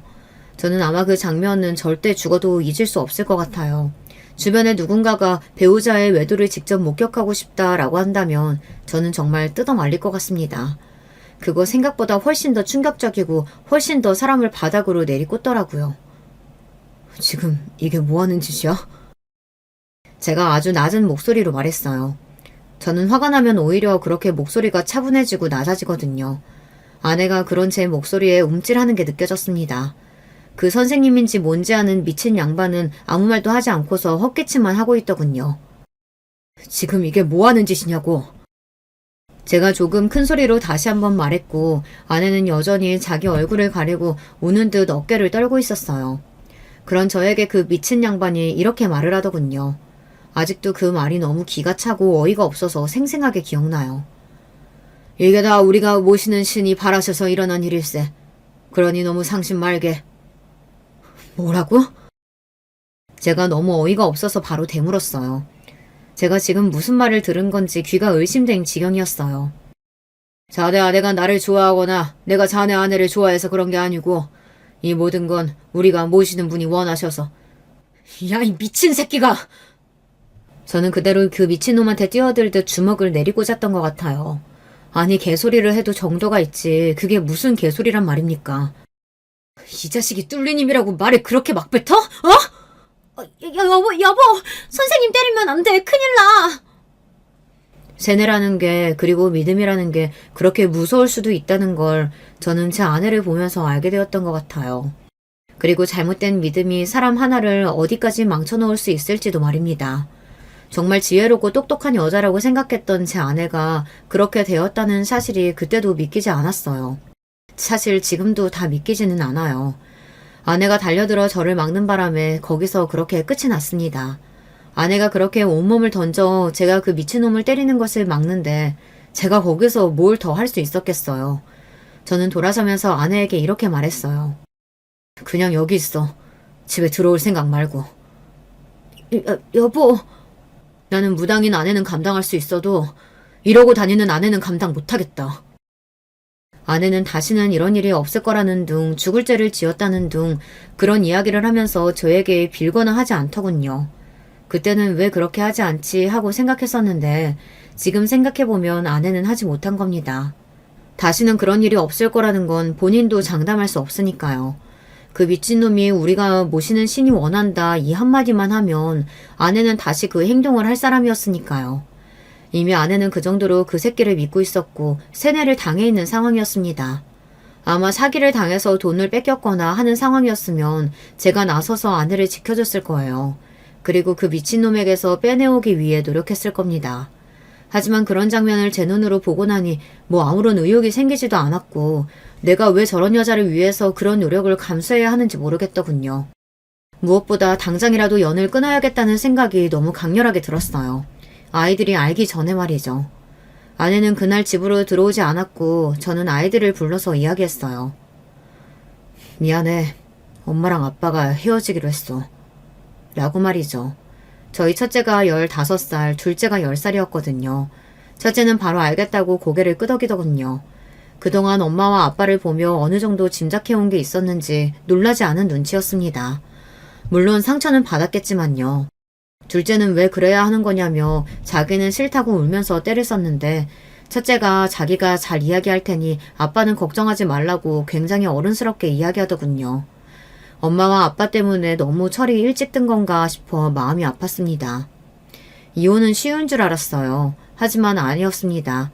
Speaker 1: 저는 아마 그 장면은 절대 죽어도 잊을 수 없을 것 같아요. 주변에 누군가가 배우자의 외도를 직접 목격하고 싶다라고 한다면 저는 정말 뜯어말릴 것 같습니다. 그거 생각보다 훨씬 더 충격적이고 훨씬 더 사람을 바닥으로 내리꽂더라고요. 지금 이게 뭐 하는 짓이야? 제가 아주 낮은 목소리로 말했어요. 저는 화가 나면 오히려 그렇게 목소리가 차분해지고 낮아지거든요. 아내가 그런 제 목소리에 움찔하는 게 느껴졌습니다. 그 선생님인지 뭔지 아는 미친 양반은 아무 말도 하지 않고서 헛기침만 하고 있더군요. 지금 이게 뭐 하는 짓이냐고. 제가 조금 큰 소리로 다시 한번 말했고 아내는 여전히 자기 얼굴을 가리고 우는 듯 어깨를 떨고 있었어요. 그런 저에게 그 미친 양반이 이렇게 말을 하더군요. 아직도 그 말이 너무 기가 차고 어이가 없어서 생생하게 기억나요. 이게 다 우리가 모시는 신이 바라셔서 일어난 일일세. 그러니 너무 상심 말게. 뭐라고? 제가 너무 어이가 없어서 바로 되물었어요. 제가 지금 무슨 말을 들은 건지 귀가 의심된 지경이었어요. 자네 아내가 나를 좋아하거나 내가 자네 아내를 좋아해서 그런 게 아니고 이 모든 건 우리가 모시는 분이 원하셔서. 야, 이 미친 새끼가! 저는 그대로 그 미친놈한테 뛰어들듯 주먹을 내리꽂았던 것 같아요. 아니 개소리를 해도 정도가 있지 그게 무슨 개소리란 말입니까? 이 자식이 뚫리님이라고 말을 그렇게 막 뱉어? 여보, 선생님 때리면 안 돼, 큰일 나. 세뇌라는 게 그리고 믿음이라는 게 그렇게 무서울 수도 있다는 걸 저는 제 아내를 보면서 알게 되었던 것 같아요. 그리고 잘못된 믿음이 사람 하나를 어디까지 망쳐놓을 수 있을지도 말입니다. 정말 지혜롭고 똑똑한 여자라고 생각했던 제 아내가 그렇게 되었다는 사실이 그때도 믿기지 않았어요. 사실 지금도 다 믿기지는 않아요. 아내가 달려들어 저를 막는 바람에 거기서 그렇게 끝이 났습니다. 아내가 그렇게 온몸을 던져 제가 그 미친놈을 때리는 것을 막는데 제가 거기서 뭘 더 할 수 있었겠어요. 저는 돌아서면서 아내에게 이렇게 말했어요. 그냥 여기 있어. 집에 들어올 생각 말고. 여보. 나는 무당인 아내는 감당할 수 있어도 이러고 다니는 아내는 감당 못하겠다. 아내는 다시는 이런 일이 없을 거라는 둥, 죽을 죄를 지었다는 둥, 그런 이야기를 하면서 저에게 빌거나 하지 않더군요. 그때는 왜 그렇게 하지 않지 하고 생각했었는데 지금 생각해보면 아내는 하지 못한 겁니다. 다시는 그런 일이 없을 거라는 건 본인도 장담할 수 없으니까요. 그 미친놈이 우리가 모시는 신이 원한다 이 한마디만 하면 아내는 다시 그 행동을 할 사람이었으니까요. 이미 아내는 그 정도로 그 새끼를 믿고 있었고 세뇌를 당해 있는 상황이었습니다. 아마 사기를 당해서 돈을 뺏겼거나 하는 상황이었으면 제가 나서서 아내를 지켜줬을 거예요. 그리고 그 미친놈에게서 빼내오기 위해 노력했을 겁니다. 하지만 그런 장면을 제 눈으로 보고 나니 뭐 아무런 의욕이 생기지도 않았고 내가 왜 저런 여자를 위해서 그런 노력을 감수해야 하는지 모르겠더군요. 무엇보다 당장이라도 연을 끊어야겠다는 생각이 너무 강렬하게 들었어요. 아이들이 알기 전에 말이죠. 아내는 그날 집으로 들어오지 않았고 저는 아이들을 불러서 이야기했어요. 미안해. 엄마랑 아빠가 헤어지기로 했어. 라고 말이죠. 저희 첫째가 15살, 둘째가 10살이었거든요. 첫째는 바로 알겠다고 고개를 끄덕이더군요. 그동안 엄마와 아빠를 보며 어느 정도 짐작해온 게 있었는지 놀라지 않은 눈치였습니다. 물론 상처는 받았겠지만요. 둘째는 왜 그래야 하는 거냐며 자기는 싫다고 울면서 때를 썼는데 첫째가 자기가 잘 이야기할 테니 아빠는 걱정하지 말라고 굉장히 어른스럽게 이야기하더군요. 엄마와 아빠 때문에 너무 철이 일찍 든 건가 싶어 마음이 아팠습니다. 이혼은 쉬운 줄 알았어요. 하지만 아니었습니다.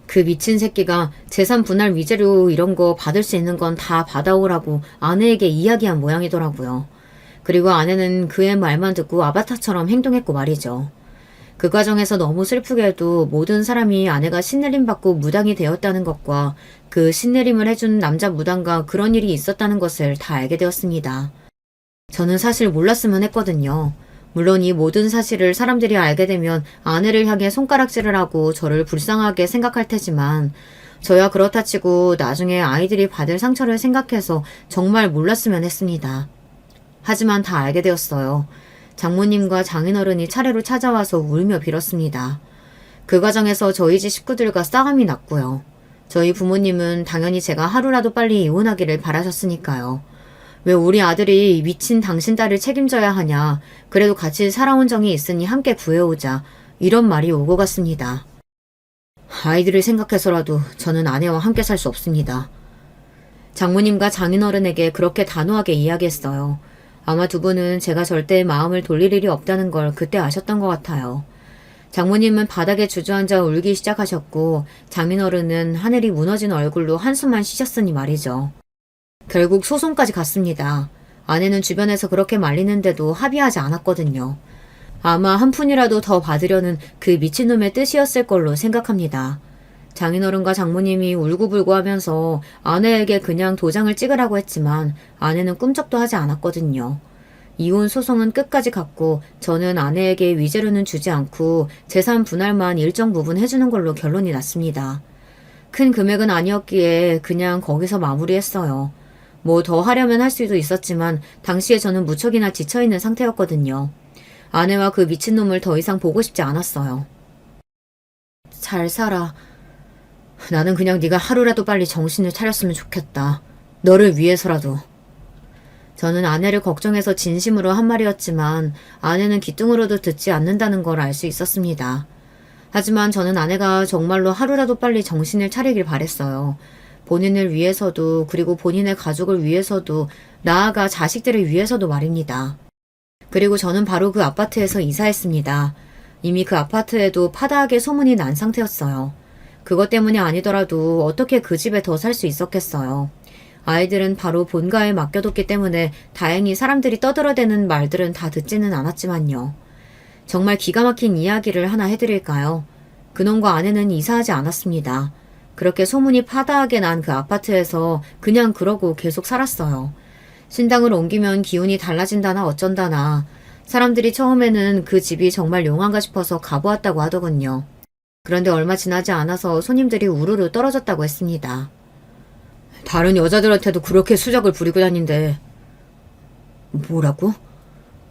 Speaker 1: 그 미친 새끼가 재산 분할 위자료 이런 거 받을 수 있는 건 다 받아오라고 아내에게 이야기한 모양이더라고요. 그리고 아내는 그의 말만 듣고 아바타처럼 행동했고 말이죠. 그 과정에서 너무 슬프게도 모든 사람이 아내가 신내림 받고 무당이 되었다는 것과 그 신내림을 해준 남자 무당과 그런 일이 있었다는 것을 다 알게 되었습니다. 저는 사실 몰랐으면 했거든요. 물론 이 모든 사실을 사람들이 알게 되면 아내를 향해 손가락질을 하고 저를 불쌍하게 생각할 테지만 저야 그렇다 치고 나중에 아이들이 받을 상처를 생각해서 정말 몰랐으면 했습니다. 하지만 다 알게 되었어요. 장모님과 장인어른이 차례로 찾아와서 울며 빌었습니다. 그 과정에서 저희 집 식구들과 싸움이 났고요. 저희 부모님은 당연히 제가 하루라도 빨리 이혼하기를 바라셨으니까요. 왜 우리 아들이 미친 당신 딸을 책임져야 하냐. 그래도 같이 살아온 정이 있으니 함께 구해오자. 이런 말이 오고 갔습니다. 아이들을 생각해서라도 저는 아내와 함께 살 수 없습니다. 장모님과 장인어른에게 그렇게 단호하게 이야기했어요. 아마 두 분은 제가 절대 마음을 돌릴 일이 없다는 걸 그때 아셨던 것 같아요. 장모님은 바닥에 주저앉아 울기 시작하셨고 장인어른은 하늘이 무너진 얼굴로 한숨만 쉬셨으니 말이죠. 결국 소송까지 갔습니다. 아내는 주변에서 그렇게 말리는데도 합의하지 않았거든요. 아마 한 푼이라도 더 받으려는 그 미친놈의 뜻이었을 걸로 생각합니다. 장인어른과 장모님이 울고불고 하면서 아내에게 그냥 도장을 찍으라고 했지만 아내는 꿈쩍도 하지 않았거든요. 이혼 소송은 끝까지 갔고 저는 아내에게 위자료는 주지 않고 재산 분할만 일정 부분 해주는 걸로 결론이 났습니다. 큰 금액은 아니었기에 그냥 거기서 마무리했어요. 뭐 더 하려면 할 수도 있었지만 당시에 저는 무척이나 지쳐있는 상태였거든요. 아내와 그 미친놈을 더 이상 보고 싶지 않았어요. 잘 살아. 나는 그냥 네가 하루라도 빨리 정신을 차렸으면 좋겠다. 너를 위해서라도. 저는 아내를 걱정해서 진심으로 한 말이었지만 아내는 귀뚱으로도 듣지 않는다는 걸 알 수 있었습니다. 하지만 저는 아내가 정말로 하루라도 빨리 정신을 차리길 바랬어요. 본인을 위해서도 그리고 본인의 가족을 위해서도 나아가 자식들을 위해서도 말입니다. 그리고 저는 바로 그 아파트에서 이사했습니다. 이미 그 아파트에도 파다하게 소문이 난 상태였어요. 그것 때문이 아니더라도 어떻게 그 집에 더 살 수 있었겠어요. 아이들은 바로 본가에 맡겨뒀기 때문에 다행히 사람들이 떠들어대는 말들은 다 듣지는 않았지만요. 정말 기가 막힌 이야기를 하나 해드릴까요? 그놈과 아내는 이사하지 않았습니다. 그렇게 소문이 파다하게 난 그 아파트에서 그냥 그러고 계속 살았어요. 신당을 옮기면 기운이 달라진다나 어쩐다나 사람들이 처음에는 그 집이 정말 용한가 싶어서 가보았다고 하더군요. 그런데 얼마 지나지 않아서 손님들이 우르르 떨어졌다고 했습니다. 다른 여자들한테도 그렇게 수작을 부리고 다닌대. 뭐라고?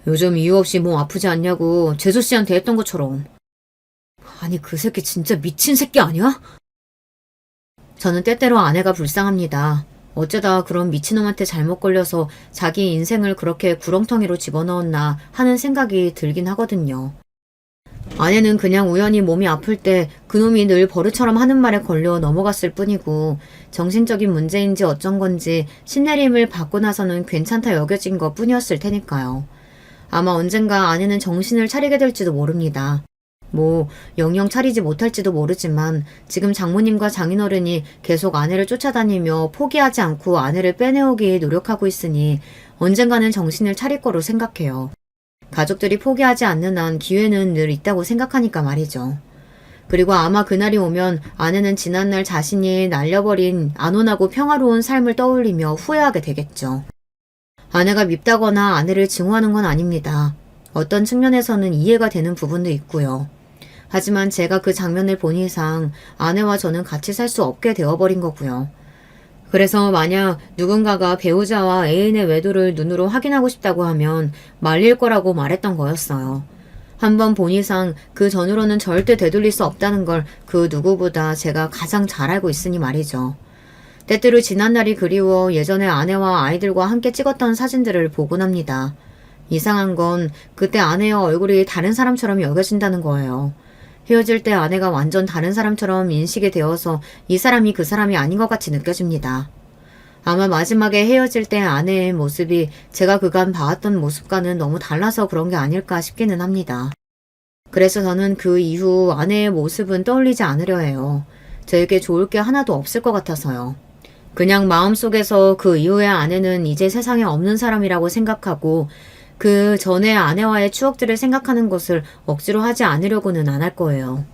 Speaker 1: 요즘 이유 없이 몸 아프지 않냐고 재수씨한테 했던 것처럼. 아니 그 새끼 진짜 미친 새끼 아니야? 저는 때때로 아내가 불쌍합니다. 어쩌다 그런 미친놈한테 잘못 걸려서 자기 인생을 그렇게 구렁텅이로 집어넣었나 하는 생각이 들긴 하거든요. 아내는 그냥 우연히 몸이 아플 때 그놈이 늘 버릇처럼 하는 말에 걸려 넘어갔을 뿐이고 정신적인 문제인지 어쩐 건지 신내림을 받고 나서는 괜찮다 여겨진 것 뿐이었을 테니까요. 아마 언젠가 아내는 정신을 차리게 될지도 모릅니다. 영영 차리지 못할지도 모르지만 지금 장모님과 장인어른이 계속 아내를 쫓아다니며 포기하지 않고 아내를 빼내오기 노력하고 있으니 언젠가는 정신을 차릴 거로 생각해요. 가족들이 포기하지 않는 한 기회는 늘 있다고 생각하니까 말이죠. 그리고 아마 그날이 오면 아내는 지난날 자신이 날려버린 안온하고 평화로운 삶을 떠올리며 후회하게 되겠죠. 아내가 밉다거나 아내를 증오하는 건 아닙니다. 어떤 측면에서는 이해가 되는 부분도 있고요. 하지만 제가 그 장면을 본 이상 아내와 저는 같이 살 수 없게 되어버린 거고요. 그래서 만약 누군가가 배우자와 애인의 외도를 눈으로 확인하고 싶다고 하면 말릴 거라고 말했던 거였어요. 한번 본 이상 그 전으로는 절대 되돌릴 수 없다는 걸 그 누구보다 제가 가장 잘 알고 있으니 말이죠. 때때로 지난날이 그리워 예전에 아내와 아이들과 함께 찍었던 사진들을 보곤 합니다. 이상한 건 그때 아내의 얼굴이 다른 사람처럼 여겨진다는 거예요. 헤어질 때 아내가 완전 다른 사람처럼 인식이 되어서 이 사람이 그 사람이 아닌 것 같이 느껴집니다. 아마 마지막에 헤어질 때 아내의 모습이 제가 그간 봐왔던 모습과는 너무 달라서 그런 게 아닐까 싶기는 합니다. 그래서 저는 그 이후 아내의 모습은 떠올리지 않으려 해요. 저에게 좋을 게 하나도 없을 것 같아서요. 그냥 마음속에서 그 이후의 아내는 이제 세상에 없는 사람이라고 생각하고 그 전에 아내와의 추억들을 생각하는 것을 억지로 하지 않으려고는 안 할 거예요.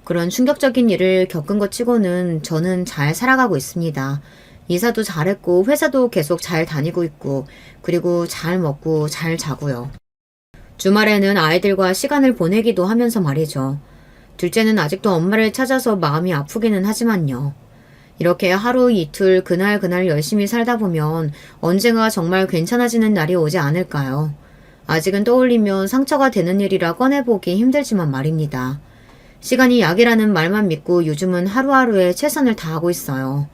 Speaker 1: 그런 충격적인 일을 겪은 것 치고는 저는 잘 살아가고 있습니다. 이사도 잘했고 회사도 계속 잘 다니고 있고 그리고 잘 먹고 잘 자고요. 주말에는 아이들과 시간을 보내기도 하면서 말이죠. 둘째는 아직도 엄마를 찾아서 마음이 아프기는 하지만요. 이렇게 하루 이틀 그날 열심히 살다 보면 언젠가 정말 괜찮아지는 날이 오지 않을까요? 아직은 떠올리면 상처가 되는 일이라 꺼내보기 힘들지만 말입니다. 시간이 약이라는 말만 믿고 요즘은 하루하루에 최선을 다하고 있어요.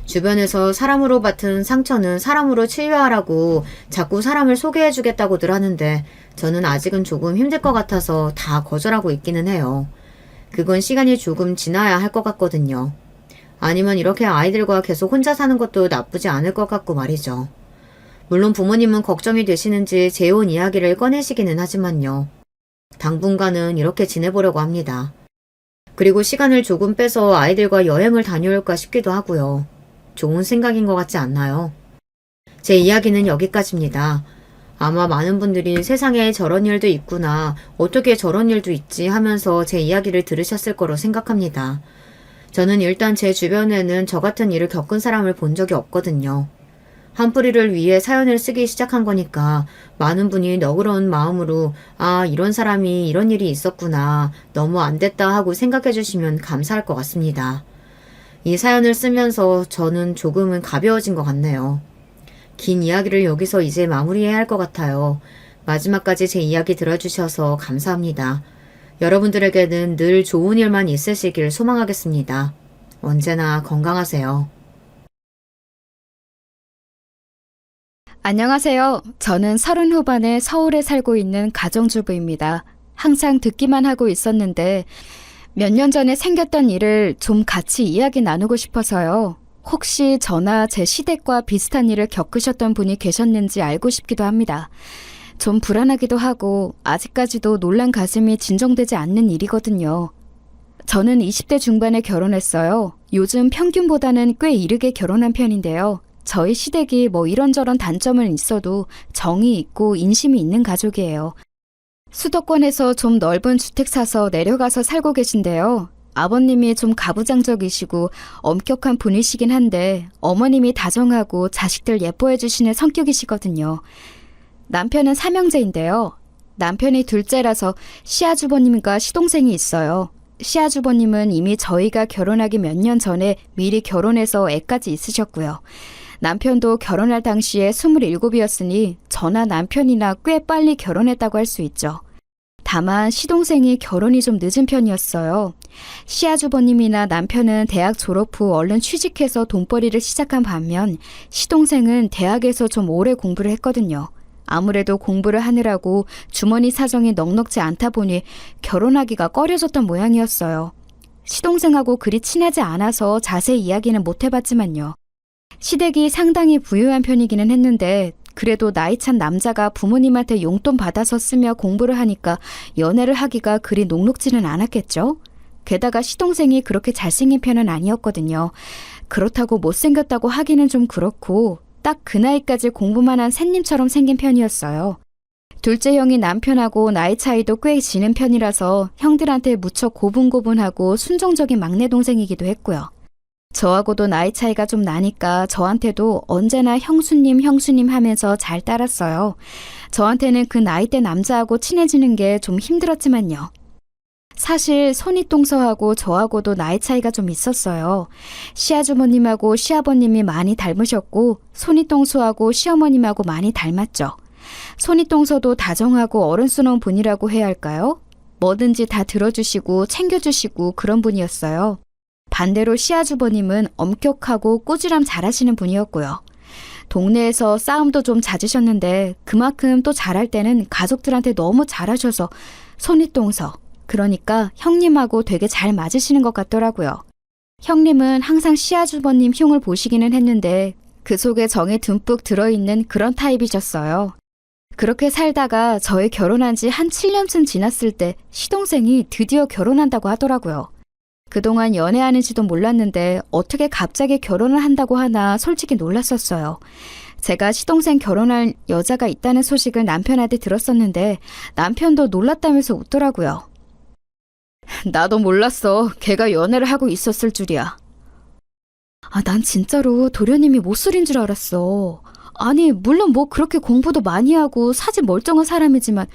Speaker 1: 주변에서 사람으로 받은 상처는 사람으로 치유하라고 자꾸 사람을 소개해주겠다고들 하는데 저는 아직은 조금 힘들 것 같아서 다 거절하고 있기는 해요. 그건 시간이 조금 지나야 할 것 같거든요. 아니면 이렇게 아이들과 계속 혼자 사는 것도 나쁘지 않을 것 같고 말이죠. 물론 부모님은 걱정이 되시는지 재혼 이야기를 꺼내시기는 하지만요. 당분간은 이렇게 지내보려고 합니다. 그리고 시간을 조금 빼서 아이들과 여행을 다녀올까 싶기도 하고요. 좋은 생각인 것 같지 않나요? 제 이야기는 여기까지입니다. 아마 많은 분들이 세상에 저런 일도 있구나, 어떻게 저런 일도 있지 하면서 제 이야기를 들으셨을 거로 생각합니다. 저는 일단 제 주변에는 저 같은 일을 겪은 사람을 본 적이 없거든요. 한뿌리를 위해 사연을 쓰기 시작한 거니까 많은 분이 너그러운 마음으로 이런 사람이 이런 일이 있었구나, 너무 안 됐다 하고 생각해 주시면 감사할 것 같습니다. 이 사연을 쓰면서 저는 조금은 가벼워진 것 같네요. 긴 이야기를 여기서 이제 마무리해야 할 것 같아요. 마지막까지 제 이야기 들어주셔서 감사합니다. 여러분들에게는 늘 좋은 일만 있으시길 소망하겠습니다. 언제나 건강하세요.
Speaker 2: 안녕하세요. 저는 30 후반에 서울에 살고 있는 가정주부입니다. 항상 듣기만 하고 있었는데 몇 년 전에 생겼던 일을 좀 같이 이야기 나누고 싶어서요. 혹시 저나 제 시댁과 비슷한 일을 겪으셨던 분이 계셨는지 알고 싶기도 합니다. 좀 불안하기도 하고 아직까지도 놀란 가슴이 진정되지 않는 일이거든요. 저는 20대 중반에 결혼했어요. 요즘 평균보다는 꽤 이르게 결혼한 편인데요. 저희 시댁이 이런저런 단점은 있어도 정이 있고 인심이 있는 가족이에요. 수도권에서 좀 넓은 주택 사서 내려가서 살고 계신데요. 아버님이 좀 가부장적이시고 엄격한 분이시긴 한데 어머님이 다정하고 자식들 예뻐해 주시는 성격이시거든요. 남편은 삼형제인데요. 남편이 둘째라서 시아주버님과 시동생이 있어요. 시아주버님은 이미 저희가 결혼하기 몇 년 전에 미리 결혼해서 애까지 있으셨고요. 남편도 결혼할 당시에 27이었으니 저나 남편이나 꽤 빨리 결혼했다고 할 수 있죠. 다만 시동생이 결혼이 좀 늦은 편이었어요. 시아주버님이나 남편은 대학 졸업 후 얼른 취직해서 돈벌이를 시작한 반면 시동생은 대학에서 좀 오래 공부를 했거든요. 아무래도 공부를 하느라고 주머니 사정이 넉넉지 않다 보니 결혼하기가 꺼려졌던 모양이었어요. 시동생하고 그리 친하지 않아서 자세히 이야기는 못 해봤지만요. 시댁이 상당히 부유한 편이기는 했는데 그래도 나이 찬 남자가 부모님한테 용돈 받아서 쓰며 공부를 하니까 연애를 하기가 그리 녹록지는 않았겠죠? 게다가 시동생이 그렇게 잘생긴 편은 아니었거든요. 그렇다고 못생겼다고 하기는 좀 그렇고 딱 그 나이까지 공부만 한 샌님처럼 생긴 편이었어요. 둘째 형이 남편하고 나이 차이도 꽤 지는 편이라서 형들한테 무척 고분고분하고 순종적인 막내 동생이기도 했고요. 저하고도 나이 차이가 좀 나니까 저한테도 언제나 형수님 형수님 하면서 잘 따랐어요. 저한테는 그 나이대 남자하고 친해지는 게 좀 힘들었지만요. 사실 손윗동서하고 저하고도 나이 차이가 좀 있었어요. 시아주머님하고 시아버님이 많이 닮으셨고 손윗동서하고 시어머님하고 많이 닮았죠. 손윗동서도 다정하고 어른스러운 분이라고 해야 할까요? 뭐든지 다 들어주시고 챙겨주시고 그런 분이었어요. 반대로 시아주버님은 엄격하고 꾸지람 잘하시는 분이었고요. 동네에서 싸움도 좀 잦으셨는데 그만큼 또 잘할 때는 가족들한테 너무 잘하셔서 손윗동서, 그러니까 형님하고 되게 잘 맞으시는 것 같더라고요. 형님은 항상 시아주버님 흉을 보시기는 했는데 그 속에 정이 듬뿍 들어있는 그런 타입이셨어요. 그렇게 살다가 저희 결혼한 지 한 7년쯤 지났을 때 시동생이 드디어 결혼한다고 하더라고요. 그동안 연애하는지도 몰랐는데 어떻게 갑자기 결혼을 한다고 하나 솔직히 놀랐었어요. 제가 시동생 결혼할 여자가 있다는 소식을 남편한테 들었었는데 남편도 놀랐다면서 웃더라고요. 나도 몰랐어. 걔가 연애를 하고 있었을 줄이야. 난 진짜로 도련님이 못소린 줄 알았어. 아니, 물론 뭐 그렇게 공부도 많이 하고 사지 멀쩡한 사람이지만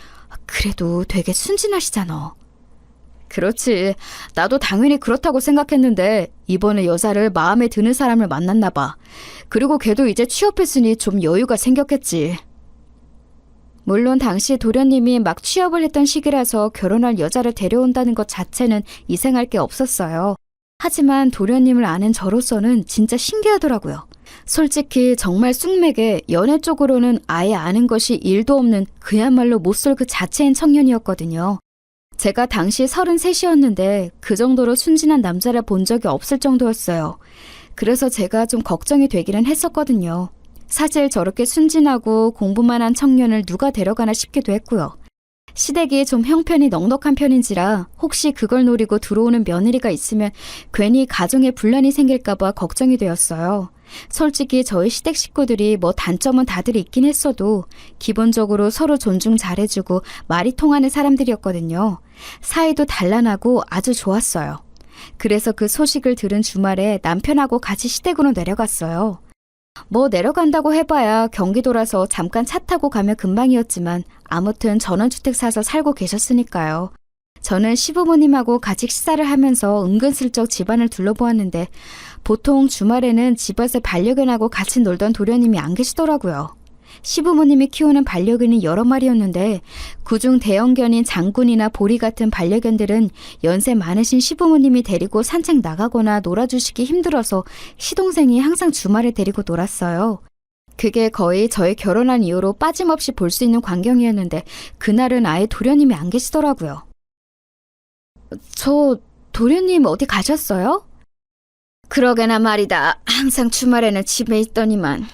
Speaker 2: 그래도 되게 순진하시잖아. 그렇지. 나도 당연히 그렇다고 생각했는데 이번에 여자를 마음에 드는 사람을 만났나 봐. 그리고 걔도 이제 취업했으니 좀 여유가 생겼겠지. 물론 당시 도련님이 막 취업을 했던 시기라서 결혼할 여자를 데려온다는 것 자체는 이상할 게 없었어요. 하지만 도련님을 아는 저로서는 진짜 신기하더라고요. 솔직히 정말 쑥맥에 연애 쪽으로는 아예 아는 것이 일도 없는 그야말로 못쏠 그 자체인 청년이었거든요. 제가 당시 33이었는데 그 정도로 순진한 남자를 본 적이 없을 정도였어요. 그래서 제가 좀 걱정이 되기는 했었거든요. 사실 저렇게 순진하고 공부만 한 청년을 누가 데려가나 싶기도 했고요. 시댁이 좀 형편이 넉넉한 편인지라 혹시 그걸 노리고 들어오는 며느리가 있으면 괜히 가정에 분란이 생길까봐 걱정이 되었어요. 솔직히 저희 시댁 식구들이 뭐 단점은 다들 있긴 했어도 기본적으로 서로 존중 잘해주고 말이 통하는 사람들이었거든요. 사이도 단란하고 아주 좋았어요. 그래서 그 소식을 들은 주말에 남편하고 같이 시댁으로 내려갔어요. 뭐 내려간다고 해봐야 경기도라서 잠깐 차 타고 가면 금방이었지만 아무튼 전원주택 사서 살고 계셨으니까요. 저는 시부모님하고 같이 식사를 하면서 은근슬쩍 집안을 둘러보았는데 보통 주말에는 집에서 반려견하고 같이 놀던 도련님이 안 계시더라고요. 시부모님이 키우는 반려견이 여러 마리였는데 그중 대형견인 장군이나 보리 같은 반려견들은 연세 많으신 시부모님이 데리고 산책 나가거나 놀아주시기 힘들어서 시동생이 항상 주말에 데리고 놀았어요. 그게 거의 저희 결혼한 이후로 빠짐없이 볼 수 있는 광경이었는데 그날은 아예 도련님이 안 계시더라고요. 저 도련님 어디 가셨어요? 그러게나 말이다. 항상 주말에는 집에 있더니만.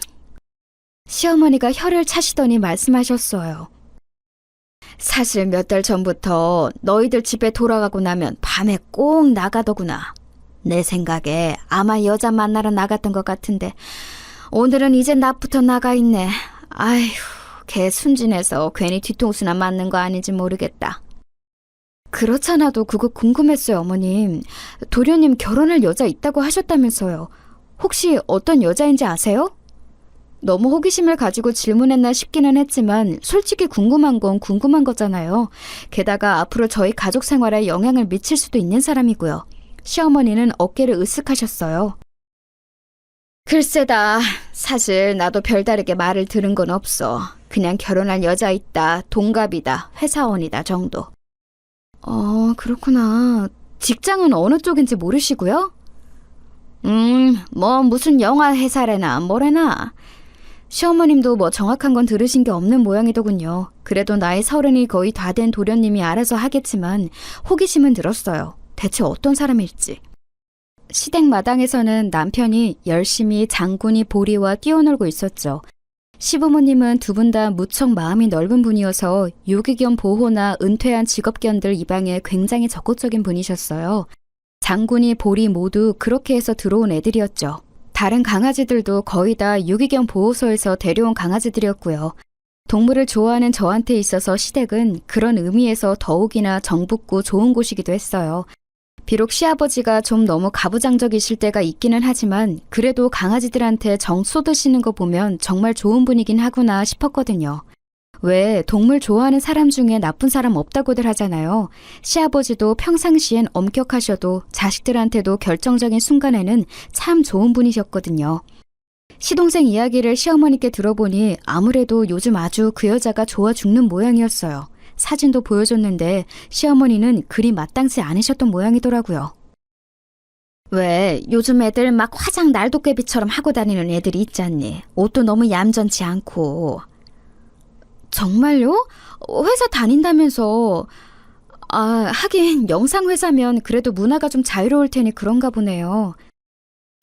Speaker 2: 시어머니가 혀를 차시더니 말씀하셨어요. 사실 몇 달 전부터 너희들 집에 돌아가고 나면 밤에 꼭 나가더구나. 내 생각에 아마 여자 만나러 나갔던 것 같은데 오늘은 이제 낮부터 나가 있네. 아휴, 걔 순진해서 괜히 뒤통수나 맞는 거 아닌지 모르겠다. 그렇잖아도 그거 궁금했어요, 어머님. 도련님 결혼할 여자 있다고 하셨다면서요. 혹시 어떤 여자인지 아세요? 너무 호기심을 가지고 질문했나 싶기는 했지만 솔직히 궁금한 건 궁금한 거잖아요. 게다가 앞으로 저희 가족 생활에 영향을 미칠 수도 있는 사람이고요. 시어머니는 어깨를 으쓱하셨어요. 글쎄다. 사실 나도 별다르게 말을 들은 건 없어. 그냥 결혼할 여자 있다, 동갑이다, 회사원이다 정도. 그렇구나. 직장은 어느 쪽인지 모르시고요? 뭐 무슨 영화 회사래나 뭐래나. 시어머님도 뭐 정확한 건 들으신 게 없는 모양이더군요. 그래도 나이 30이 거의 다 된 도련님이 알아서 하겠지만 호기심은 들었어요. 대체 어떤 사람일지. 시댁 마당에서는 남편이 열심히 장군이 보리와 뛰어놀고 있었죠. 시부모님은 두 분 다 무척 마음이 넓은 분이어서 유기견 보호나 은퇴한 직업견들 입양에 굉장히 적극적인 분이셨어요. 장군이 보리 모두 그렇게 해서 들어온 애들이었죠. 다른 강아지들도 거의 다 유기견 보호소에서 데려온 강아지들이었고요. 동물을 좋아하는 저한테 있어서 시댁은 그런 의미에서 더욱이나 정붙고 좋은 곳이기도 했어요. 비록 시아버지가 좀 너무 가부장적이실 때가 있기는 하지만 그래도 강아지들한테 정 쏟으시는 거 보면 정말 좋은 분이긴 하구나 싶었거든요. 왜 동물 좋아하는 사람 중에 나쁜 사람 없다고들 하잖아요. 시아버지도 평상시엔 엄격하셔도 자식들한테도 결정적인 순간에는 참 좋은 분이셨거든요. 시동생 이야기를 시어머니께 들어보니 아무래도 요즘 아주 그 여자가 좋아 죽는 모양이었어요. 사진도 보여줬는데 시어머니는 그리 마땅치 않으셨던 모양이더라고요. 왜 요즘 애들 막 화장 날도깨비처럼 하고 다니는 애들이 있지 않니? 옷도 너무 얌전치 않고. 정말요? 회사 다닌다면서. 하긴 영상회사면 그래도 문화가 좀 자유로울 테니 그런가 보네요.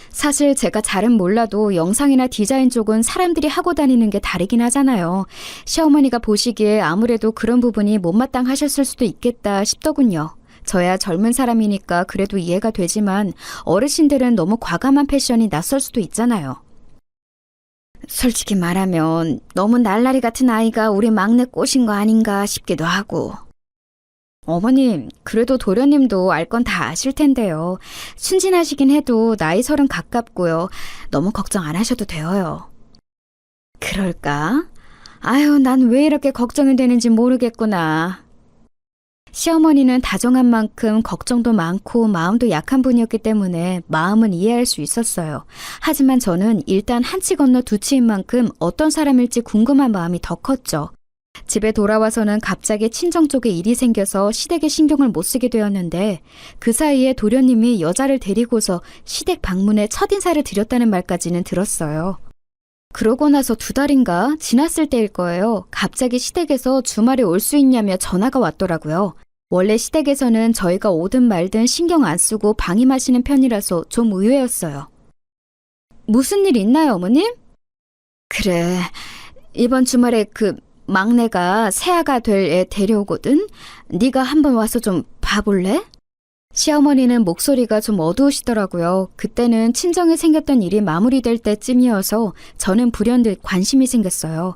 Speaker 2: 사실 제가 잘은 몰라도 영상이나 디자인 쪽은 사람들이 하고 다니는 게 다르긴 하잖아요. 시어머니가 보시기에 아무래도 그런 부분이 못마땅하셨을 수도 있겠다 싶더군요. 저야 젊은 사람이니까 그래도 이해가 되지만 어르신들은 너무 과감한 패션이 낯설 수도 있잖아요. 솔직히 말하면 너무 날라리 같은 아이가 우리 막내 꼬신 거 아닌가 싶기도 하고. 어머님, 그래도 도련님도 알 건 다 아실 텐데요. 순진하시긴 해도 나이 30 가깝고요. 너무 걱정 안 하셔도 돼요. 그럴까? 아유, 난 왜 이렇게 걱정이 되는지 모르겠구나. 시어머니는 다정한 만큼 걱정도 많고 마음도 약한 분이었기 때문에 마음은 이해할 수 있었어요. 하지만 저는 일단 한 치 건너 두 치인 만큼 어떤 사람일지 궁금한 마음이 더 컸죠. 집에 돌아와서는 갑자기 친정 쪽에 일이 생겨서 시댁에 신경을 못 쓰게 되었는데 그 사이에 도련님이 여자를 데리고서 시댁 방문에 첫인사를 드렸다는 말까지는 들었어요. 그러고 나서 2달인가 지났을 때일 거예요. 갑자기 시댁에서 주말에 올 수 있냐며 전화가 왔더라고요. 원래 시댁에서는 저희가 오든 말든 신경 안 쓰고 방임하시는 편이라서 좀 의외였어요. 무슨 일 있나요, 어머님? 그래, 이번 주말에 막내가 새아가 될 애 데려오거든? 네가 한번 와서 좀 봐볼래? 시어머니는 목소리가 좀 어두우시더라고요. 그때는 친정에 생겼던 일이 마무리될 때쯤이어서 저는 불현듯 관심이 생겼어요.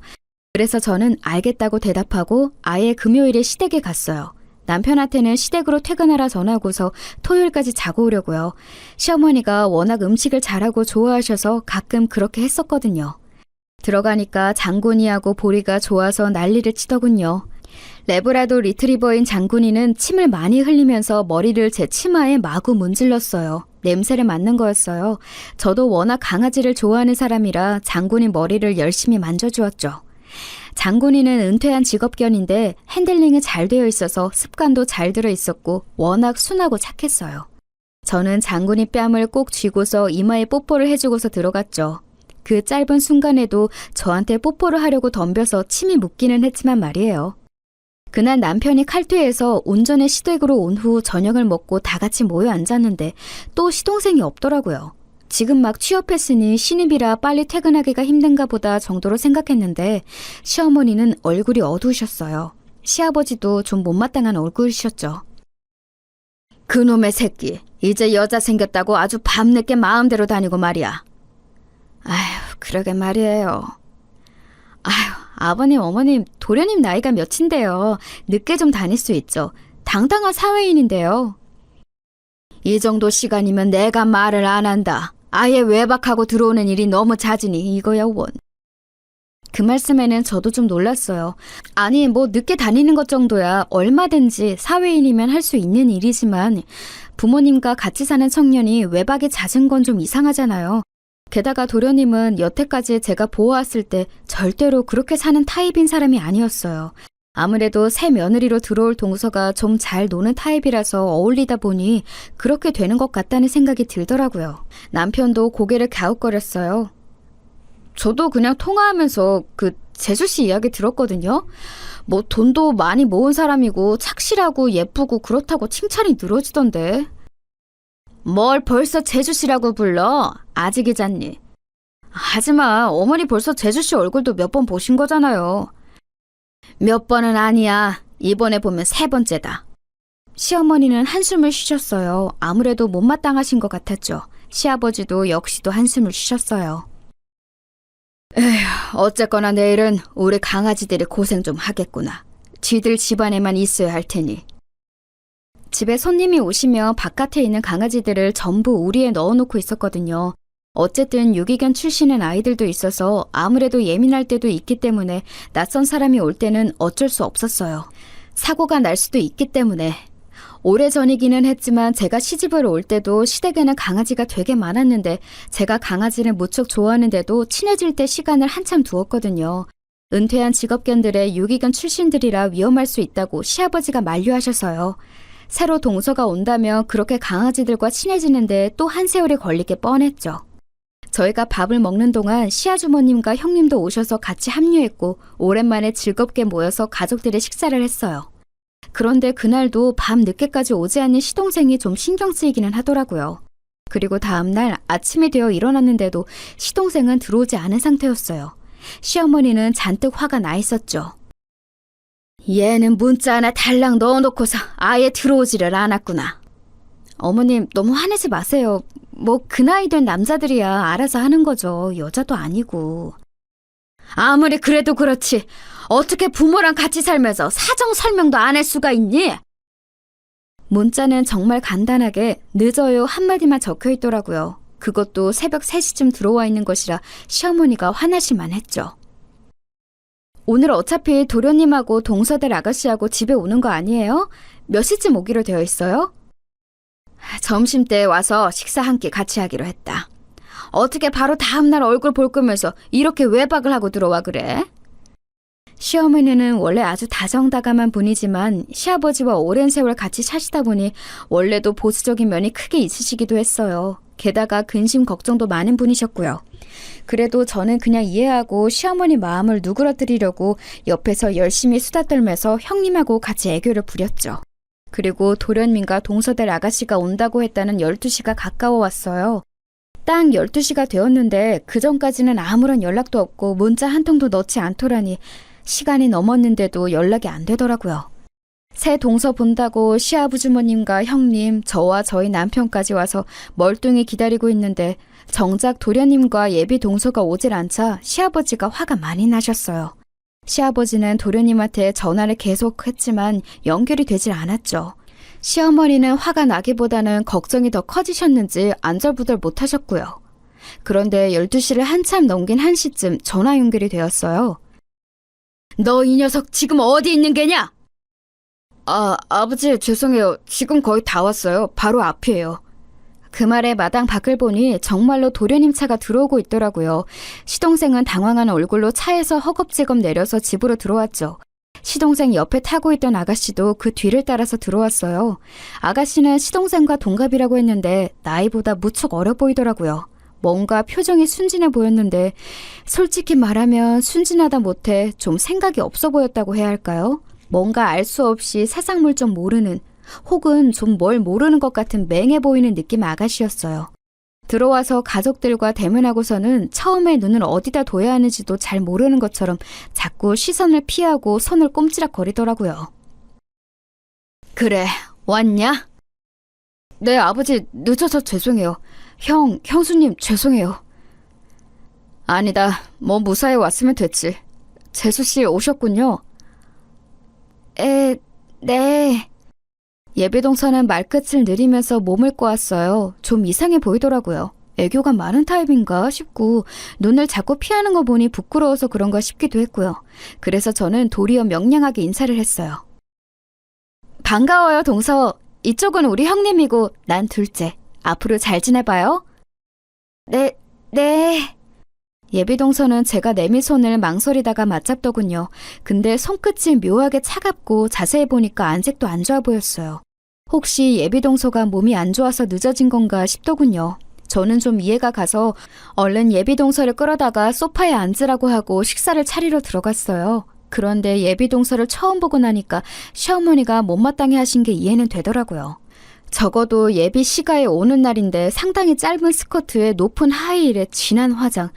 Speaker 2: 그래서 저는 알겠다고 대답하고 아예 금요일에 시댁에 갔어요. 남편한테는 시댁으로 퇴근하라 전하고서 토요일까지 자고 오려고요. 시어머니가 워낙 음식을 잘하고 좋아하셔서 가끔 그렇게 했었거든요. 들어가니까 장군이하고 보리가 좋아서 난리를 치더군요. 레브라도 리트리버인 장군이는 침을 많이 흘리면서 머리를 제 치마에 마구 문질렀어요. 냄새를 맡는 거였어요. 저도 워낙 강아지를 좋아하는 사람이라 장군이 머리를 열심히 만져주었죠. 장군이는 은퇴한 직업견인데 핸들링이 잘 되어 있어서 습관도 잘 들어 있었고 워낙 순하고 착했어요. 저는 장군이 뺨을 꼭 쥐고서 이마에 뽀뽀를 해주고서 들어갔죠. 그 짧은 순간에도 저한테 뽀뽀를 하려고 덤벼서 침이 묻기는 했지만 말이에요. 그날 남편이 칼퇴해서 온전히 시댁으로 온 후 저녁을 먹고 다 같이 모여 앉았는데 또 시동생이 없더라고요. 지금 막 취업했으니 신입이라 빨리 퇴근하기가 힘든가 보다 정도로 생각했는데 시어머니는 얼굴이 어두우셨어요. 시아버지도 좀 못마땅한 얼굴이셨죠. 그놈의 새끼, 이제 여자 생겼다고 아주 밤늦게 마음대로 다니고 말이야. 아휴, 그러게 말이에요. 아휴, 아버님, 어머님, 도련님 나이가 몇인데요. 늦게 좀 다닐 수 있죠. 당당한 사회인인데요. 이 정도 시간이면 내가 말을 안 한다. 아예 외박하고 들어오는 일이 너무 잦으니 이거야 원. 그 말씀에는 저도 좀 놀랐어요. 아니, 뭐 늦게 다니는 것 정도야 얼마든지 사회인이면 할 수 있는 일이지만 부모님과 같이 사는 청년이 외박이 잦은 건 좀 이상하잖아요. 게다가 도련님은 여태까지 제가 보아왔을 때 절대로 그렇게 사는 타입인 사람이 아니었어요. 아무래도 새 며느리로 들어올 동서가 좀 잘 노는 타입이라서 어울리다 보니 그렇게 되는 것 같다는 생각이 들더라고요. 남편도 고개를 갸웃거렸어요. 저도 그냥 통화하면서 재수씨 이야기 들었거든요. 뭐 돈도 많이 모은 사람이고 착실하고 예쁘고 그렇다고 칭찬이 늘어지던데. 뭘 벌써 재수씨라고 불러? 아직이잖니. 하지마, 어머니 벌써 재수씨 얼굴도 몇 번 보신 거잖아요. 몇 번은 아니야. 이번에 보면 3번째다. 시어머니는 한숨을 쉬셨어요. 아무래도 못마땅하신 것 같았죠. 시아버지도 역시도 한숨을 쉬셨어요. 에휴, 어쨌거나 내일은 우리 강아지들이 고생 좀 하겠구나. 쥐들 집안에만 있어야 할 테니. 집에 손님이 오시면 바깥에 있는 강아지들을 전부 우리에 넣어놓고 있었거든요. 어쨌든 유기견 출신의 아이들도 있어서 아무래도 예민할 때도 있기 때문에 낯선 사람이 올 때는 어쩔 수 없었어요. 사고가 날 수도 있기 때문에. 오래전이기는 했지만 제가 시집을 올 때도 시댁에는 강아지가 되게 많았는데 제가 강아지를 무척 좋아하는데도 친해질 때 시간을 한참 두었거든요. 은퇴한 직업견들의 유기견 출신들이라 위험할 수 있다고 시아버지가 만류하셔서요. 새로 동서가 온다면 그렇게 강아지들과 친해지는데 또 한 세월이 걸리게 뻔했죠. 저희가 밥을 먹는 동안 시아주머님과 형님도 오셔서 같이 합류했고 오랜만에 즐겁게 모여서 가족들의 식사를 했어요. 그런데 그날도 밤 늦게까지 오지 않는 시동생이 좀 신경 쓰이기는 하더라고요. 그리고 다음날 아침이 되어 일어났는데도 시동생은 들어오지 않은 상태였어요. 시어머니는 잔뜩 화가 나 있었죠. 얘는 문자 하나 달랑 넣어놓고서 아예 들어오지를 않았구나. 어머님, 너무 화내지 마세요. 뭐 그 나이 된 남자들이야 알아서 하는 거죠. 여자도 아니고. 아무리 그래도 그렇지. 어떻게 부모랑 같이 살면서 사정 설명도 안 할 수가 있니? 문자는 정말 간단하게 늦어요 한마디만 적혀 있더라고요. 그것도 새벽 3시쯤 들어와 있는 것이라 시어머니가 화나실만 했죠. 오늘 어차피 도련님하고 동서들 아가씨하고 집에 오는 거 아니에요? 몇 시쯤 오기로 되어 있어요? 점심때 와서 식사 한 끼 같이 하기로 했다. 어떻게 바로 다음날 얼굴 볼 거면서 이렇게 외박을 하고 들어와 그래? 시어머니는 원래 아주 다정다감한 분이지만 시아버지와 오랜 세월 같이 사시다 보니 원래도 보수적인 면이 크게 있으시기도 했어요. 게다가 근심 걱정도 많은 분이셨고요. 그래도 저는 그냥 이해하고 시어머니 마음을 누그러뜨리려고 옆에서 열심히 수다 떨면서 형님하고 같이 애교를 부렸죠. 그리고 도련님과 동서들 아가씨가 온다고 했다는 12시가 가까워 왔어요. 딱 12시가 되었는데 그전까지는 아무런 연락도 없고 문자 한 통도 넣지 않더라니 시간이 넘었는데도 연락이 안 되더라고요. 새 동서 본다고 시아버주머님과 형님, 저와 저희 남편까지 와서 멀뚱히 기다리고 있는데 정작 도련님과 예비 동서가 오질 않자 시아버지가 화가 많이 나셨어요. 시아버지는 도련님한테 전화를 계속했지만 연결이 되질 않았죠. 시어머니는 화가 나기보다는 걱정이 더 커지셨는지 안절부절 못하셨고요. 그런데 12시를 한참 넘긴 1시쯤 전화 연결이 되었어요. 너 이 녀석 지금 어디 있는 게냐? 아버지 죄송해요. 지금 거의 다 왔어요. 바로 앞이에요. 그 말에 마당 밖을 보니 정말로 도련님 차가 들어오고 있더라고요. 시동생은 당황한 얼굴로 차에서 허겁지겁 내려서 집으로 들어왔죠. 시동생 옆에 타고 있던 아가씨도 그 뒤를 따라서 들어왔어요. 아가씨는 시동생과 동갑이라고 했는데 나이보다 무척 어려 보이더라고요. 뭔가 표정이 순진해 보였는데 솔직히 말하면 순진하다 못해 좀 생각이 없어 보였다고 해야 할까요? 뭔가 알 수 없이 세상 물정 모르는 혹은 좀 뭘 모르는 것 같은 맹해 보이는 느낌의 아가씨였어요. 들어와서 가족들과 대면하고서는 처음에 눈을 어디다 둬야 하는지도 잘 모르는 것처럼 자꾸 시선을 피하고 손을 꼼지락거리더라고요. 그래, 왔냐? 네, 아버지 늦어서 죄송해요. 형수님 죄송해요. 아니다, 뭐 무사히 왔으면 됐지. 재수씨 오셨군요. 네. 예비동서는 말끝을 느리면서 몸을 꼬았어요. 좀 이상해 보이더라고요. 애교가 많은 타입인가 싶고 눈을 자꾸 피하는 거 보니 부끄러워서 그런가 싶기도 했고요. 그래서 저는 도리어 명량하게 인사를 했어요. 반가워요, 동서. 이쪽은 우리 형님이고 난 둘째. 앞으로 잘 지내봐요. 네. 예비동서는 제가 내민 손을 망설이다가 맞잡더군요. 근데 손끝이 묘하게 차갑고 자세히 보니까 안색도 안 좋아 보였어요. 혹시 예비동서가 몸이 안 좋아서 늦어진 건가 싶더군요. 저는 좀 이해가 가서 얼른 예비동서를 끌어다가 소파에 앉으라고 하고 식사를 차리러 들어갔어요. 그런데 예비동서를 처음 보고 나니까 시어머니가 못마땅해 하신 게 이해는 되더라고요. 적어도 예비 시가에 오는 날인데 상당히 짧은 스커트에 높은 하이힐에 진한 화장.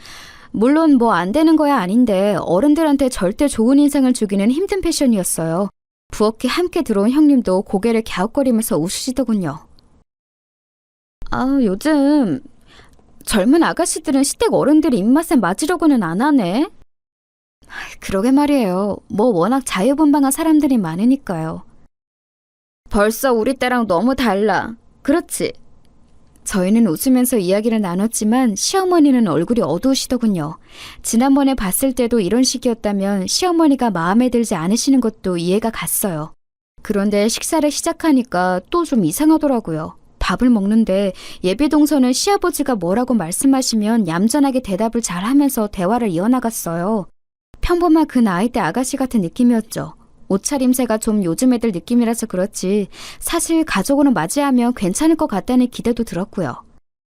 Speaker 2: 물론 뭐 안 되는 거야 아닌데 어른들한테 절대 좋은 인상을 주기는 힘든 패션이었어요. 부엌에 함께 들어온 형님도 고개를 갸웃거리면서 웃으시더군요. 요즘 젊은 아가씨들은 시댁 어른들 입맛에 맞으려고는 안 하네. 그러게 말이에요. 뭐 워낙 자유분방한 사람들이 많으니까요. 벌써 우리 때랑 너무 달라. 그렇지? 저희는 웃으면서 이야기를 나눴지만 시어머니는 얼굴이 어두우시더군요. 지난번에 봤을 때도 이런 식이었다면 시어머니가 마음에 들지 않으시는 것도 이해가 갔어요. 그런데 식사를 시작하니까 또 좀 이상하더라고요. 밥을 먹는데 예비동서는 시아버지가 뭐라고 말씀하시면 얌전하게 대답을 잘 하면서 대화를 이어나갔어요. 평범한 그 나이대 아가씨 같은 느낌이었죠. 옷차림새가 좀 요즘 애들 느낌이라서 그렇지 사실 가족으로 맞이하면 괜찮을 것 같다는 기대도 들었고요.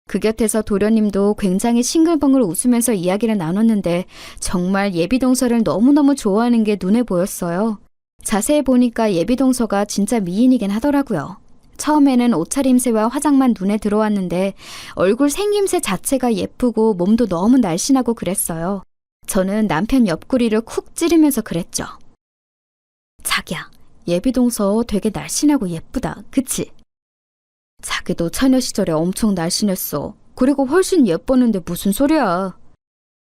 Speaker 2: 그 곁에서 도련님도 굉장히 싱글벙글 웃으면서 이야기를 나눴는데 정말 예비동서를 너무너무 좋아하는 게 눈에 보였어요. 자세히 보니까 예비동서가 진짜 미인이긴 하더라고요. 처음에는 옷차림새와 화장만 눈에 들어왔는데 얼굴 생김새 자체가 예쁘고 몸도 너무 날씬하고 그랬어요. 저는 남편 옆구리를 쿡 찌르면서 그랬죠. 자기야, 예비동서 되게 날씬하고 예쁘다. 그치? 자기도 처녀 시절에 엄청 날씬했어. 그리고 훨씬 예뻤는데 무슨 소리야.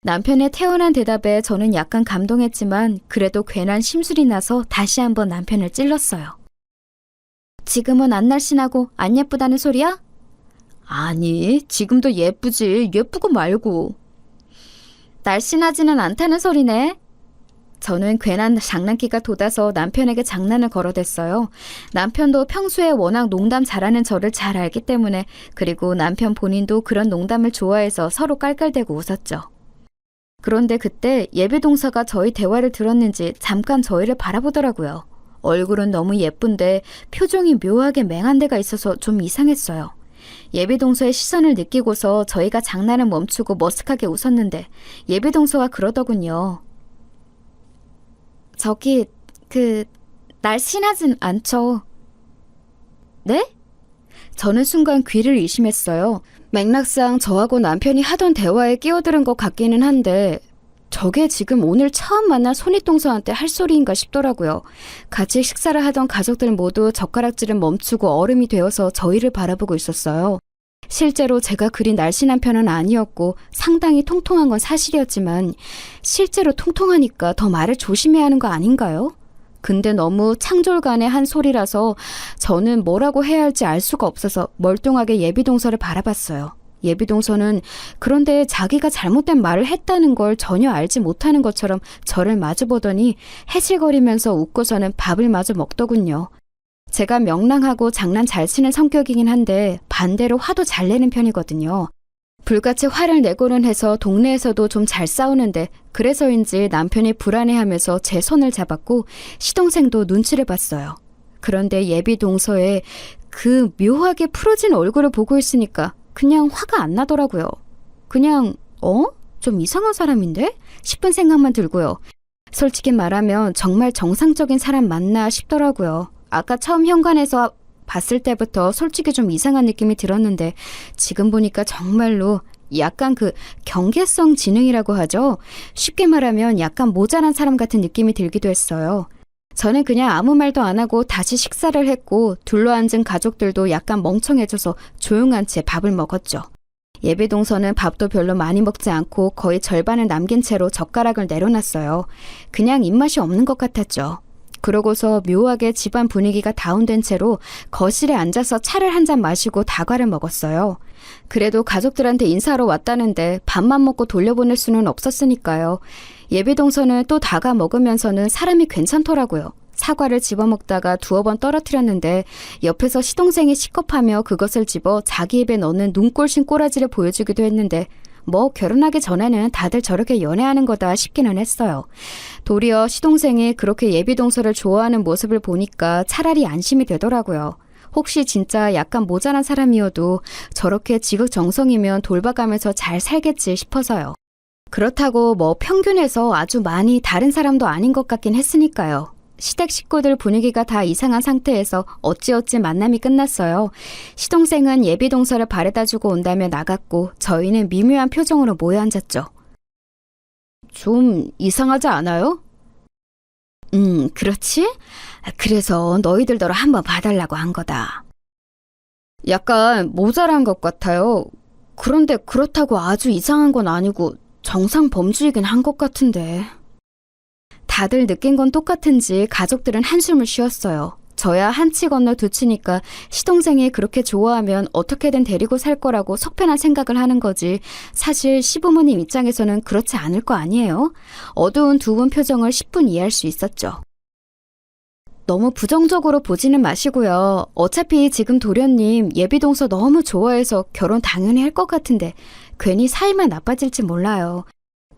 Speaker 2: 남편의 태연한 대답에 저는 약간 감동했지만 그래도 괜한 심술이 나서 다시 한번 남편을 찔렀어요. 지금은 안 날씬하고 안 예쁘다는 소리야? 아니, 지금도 예쁘지. 예쁘고 말고. 날씬하지는 않다는 소리네. 저는 괜한 장난기가 돋아서 남편에게 장난을 걸어댔어요. 남편도 평소에 워낙 농담 잘하는 저를 잘 알기 때문에 그리고 남편 본인도 그런 농담을 좋아해서 서로 깔깔대고 웃었죠. 그런데 그때 예비동서가 저희 대화를 들었는지 잠깐 저희를 바라보더라고요. 얼굴은 너무 예쁜데 표정이 묘하게 맹한 데가 있어서 좀 이상했어요. 예비동서의 시선을 느끼고서 저희가 장난을 멈추고 머쓱하게 웃었는데 예비동서가 그러더군요. 저기, 날씬하진 않죠. 네? 저는 순간 귀를 의심했어요. 맥락상 저하고 남편이 하던 대화에 끼어들은 것 같기는 한데 저게 지금 오늘 처음 만난 손윗동서한테 할 소리인가 싶더라고요. 같이 식사를 하던 가족들 모두 젓가락질을 멈추고 얼음이 되어서 저희를 바라보고 있었어요. 실제로 제가 그리 날씬한 편은 아니었고 상당히 통통한 건 사실이었지만 실제로 통통하니까 더 말을 조심해야 하는 거 아닌가요? 근데 너무 창졸간의 한 소리라서 저는 뭐라고 해야 할지 알 수가 없어서 멀뚱하게 예비동서를 바라봤어요. 예비동서는 그런데 자기가 잘못된 말을 했다는 걸 전혀 알지 못하는 것처럼 저를 마주보더니 해질거리면서 웃고서는 밥을 마저 먹더군요. 제가 명랑하고 장난 잘 치는 성격이긴 한데 반대로 화도 잘 내는 편이거든요. 불같이 화를 내고는 해서 동네에서도 좀 잘 싸우는데 그래서인지 남편이 불안해하면서 제 손을 잡았고 시동생도 눈치를 봤어요. 그런데 예비동서에 그 묘하게 풀어진 얼굴을 보고 있으니까 그냥 화가 안 나더라고요. 그냥 좀 이상한 사람인데? 싶은 생각만 들고요. 솔직히 말하면 정말 정상적인 사람 맞나 싶더라고요. 아까 처음 현관에서 봤을 때부터 솔직히 좀 이상한 느낌이 들었는데 지금 보니까 정말로 약간 경계성 지능이라고 하죠. 쉽게 말하면 약간 모자란 사람 같은 느낌이 들기도 했어요. 저는 그냥 아무 말도 안 하고 다시 식사를 했고 둘러앉은 가족들도 약간 멍청해져서 조용한 채 밥을 먹었죠. 예비동서는 밥도 별로 많이 먹지 않고 거의 절반을 남긴 채로 젓가락을 내려놨어요. 그냥 입맛이 없는 것 같았죠. 그러고서 묘하게 집안 분위기가 다운된 채로 거실에 앉아서 차를 한 잔 마시고 다과를 먹었어요. 그래도 가족들한테 인사하러 왔다는데 밥만 먹고 돌려보낼 수는 없었으니까요. 예비동서는 또 다과 먹으면서는 사람이 괜찮더라고요. 사과를 집어먹다가 두어 번 떨어뜨렸는데 옆에서 시동생이 시겁하며 그것을 집어 자기 입에 넣는 눈꼴신 꼬라지를 보여주기도 했는데 뭐 결혼하기 전에는 다들 저렇게 연애하는 거다 싶기는 했어요. 도리어 시동생이 그렇게 예비동서를 좋아하는 모습을 보니까 차라리 안심이 되더라고요. 혹시 진짜 약간 모자란 사람이어도 저렇게 지극정성이면 돌봐가면서 잘 살겠지 싶어서요. 그렇다고 뭐 평균에서 아주 많이 다른 사람도 아닌 것 같긴 했으니까요. 시댁 식구들 분위기가 다 이상한 상태에서 어찌어찌 만남이 끝났어요. 시동생은 예비동서를 바래다주고 온다며 나갔고 저희는 미묘한 표정으로 모여 앉았죠. 좀 이상하지 않아요? 그렇지? 그래서 너희들더러 한번 봐달라고 한 거다. 약간 모자란 것 같아요. 그런데 그렇다고 아주 이상한 건 아니고 정상 범주이긴 한 것 같은데. 다들 느낀 건 똑같은지 가족들은 한숨을 쉬었어요. 저야 한 치 건너 두 치니까 시동생이 그렇게 좋아하면 어떻게든 데리고 살 거라고 속편한 생각을 하는 거지. 사실 시부모님 입장에서는 그렇지 않을 거 아니에요? 어두운 두 분 표정을 10분 이해할 수 있었죠. 너무 부정적으로 보지는 마시고요. 어차피 지금 도련님 예비동서 너무 좋아해서 결혼 당연히 할 것 같은데 괜히 사이만 나빠질지 몰라요.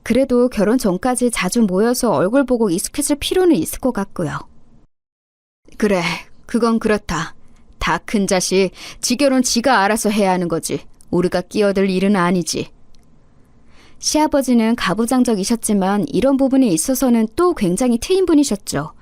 Speaker 2: 그래도 결혼 전까지 자주 모여서 얼굴 보고 익숙해질 필요는 있을 것 같고요. 그래, 그건 그렇다. 다 큰 자식, 지 결혼 지가 알아서 해야 하는 거지. 우리가 끼어들 일은 아니지. 시아버지는 가부장적이셨지만 이런 부분에 있어서는 또 굉장히 트인 분이셨죠.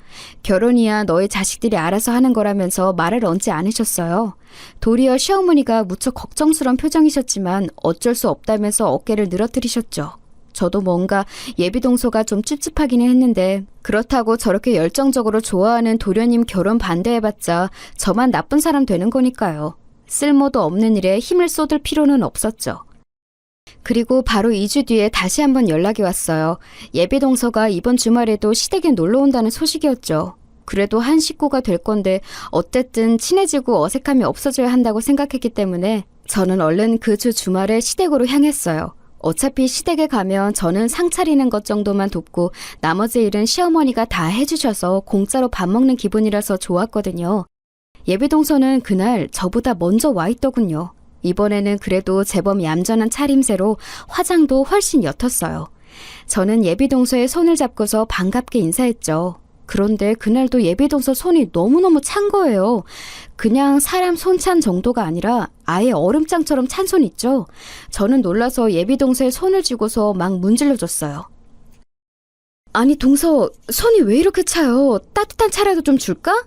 Speaker 2: 결혼이야 너희 자식들이 알아서 하는 거라면서 말을 얹지 않으셨어요. 도리어 시어머니가 무척 걱정스러운 표정이셨지만 어쩔 수 없다면서 어깨를 늘어뜨리셨죠. 저도 뭔가 예비동서가 좀 찝찝하기는 했는데 그렇다고 저렇게 열정적으로 좋아하는 도련님 결혼 반대해봤자 저만 나쁜 사람 되는 거니까요. 쓸모도 없는 일에 힘을 쏟을 필요는 없었죠. 그리고 바로 2주 뒤에 다시 한번 연락이 왔어요. 예비동서가 이번 주말에도 시댁에 놀러 온다는 소식이었죠. 그래도 한 식구가 될 건데 어쨌든 친해지고 어색함이 없어져야 한다고 생각했기 때문에 저는 얼른 그 주 주말에 시댁으로 향했어요. 어차피 시댁에 가면 저는 상 차리는 것 정도만 돕고 나머지 일은 시어머니가 다 해주셔서 공짜로 밥 먹는 기분이라서 좋았거든요. 예비동서는 그날 저보다 먼저 와 있더군요. 이번에는 그래도 제법 얌전한 차림새로 화장도 훨씬 옅었어요. 저는 예비동서의 손을 잡고서 반갑게 인사했죠. 그런데 그날도 예비동서 손이 너무너무 찬 거예요. 그냥 사람 손 찬 정도가 아니라 아예 얼음장처럼 찬 손 있죠. 저는 놀라서 예비동서에 손을 쥐고서 막 문질러줬어요. 아니 동서, 손이 왜 이렇게 차요? 따뜻한 차라도 좀 줄까?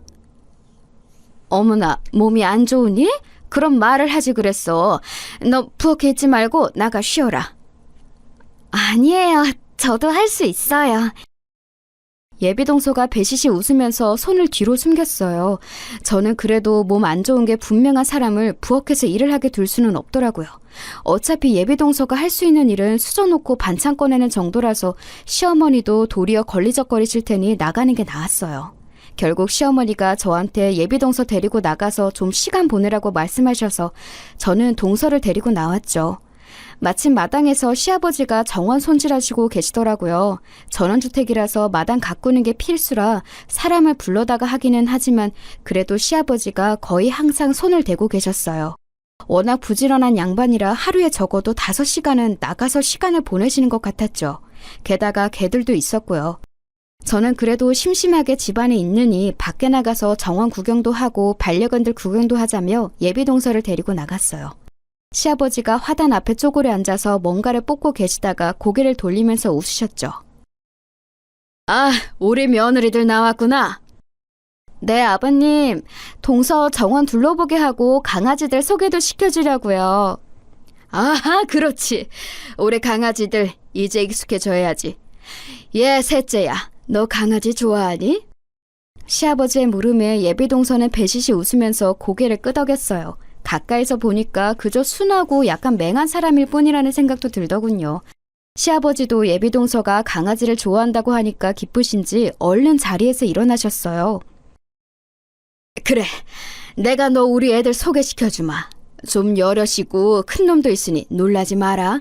Speaker 2: 어머나, 몸이 안 좋으니? 그럼 말을 하지 그랬어. 너 부엌에 있지 말고 나가 쉬어라. 아니에요. 저도 할 수 있어요. 예비동서가 배시시 웃으면서 손을 뒤로 숨겼어요. 저는 그래도 몸 안 좋은 게 분명한 사람을 부엌에서 일을 하게 둘 수는 없더라고요. 어차피 예비동서가 할 수 있는 일은 수저놓고 반찬 꺼내는 정도라서 시어머니도 도리어 걸리적거리실 테니 나가는 게 나았어요. 결국 시어머니가 저한테 예비동서 데리고 나가서 좀 시간 보내라고 말씀하셔서 저는 동서를 데리고 나왔죠. 마침 마당에서 시아버지가 정원 손질하시고 계시더라고요. 전원주택이라서 마당 가꾸는 게 필수라 사람을 불러다가 하기는 하지만 그래도 시아버지가 거의 항상 손을 대고 계셨어요. 워낙 부지런한 양반이라 하루에 적어도 5시간은 나가서 시간을 보내시는 것 같았죠. 게다가 개들도 있었고요. 저는 그래도 심심하게 집안에 있느니 밖에 나가서 정원 구경도 하고 반려견들 구경도 하자며 예비동서를 데리고 나갔어요. 시아버지가 화단 앞에 쪼그려 앉아서 뭔가를 뽑고 계시다가 고개를 돌리면서 웃으셨죠. 아, 우리 며느리들 나왔구나. 네, 아버님. 동서 정원 둘러보게 하고 강아지들 소개도 시켜주려고요. 아하, 그렇지. 우리 강아지들 이제 익숙해져야지. 예, 셋째야. 너 강아지 좋아하니? 시아버지의 물음에 예비동서는 배시시 웃으면서 고개를 끄덕였어요. 가까이서 보니까 그저 순하고 약간 맹한 사람일 뿐이라는 생각도 들더군요. 시아버지도 예비동서가 강아지를 좋아한다고 하니까 기쁘신지 얼른 자리에서 일어나셨어요. 그래, 내가 너 우리 애들 소개시켜주마. 좀 여럿이고 큰 놈도 있으니 놀라지 마라.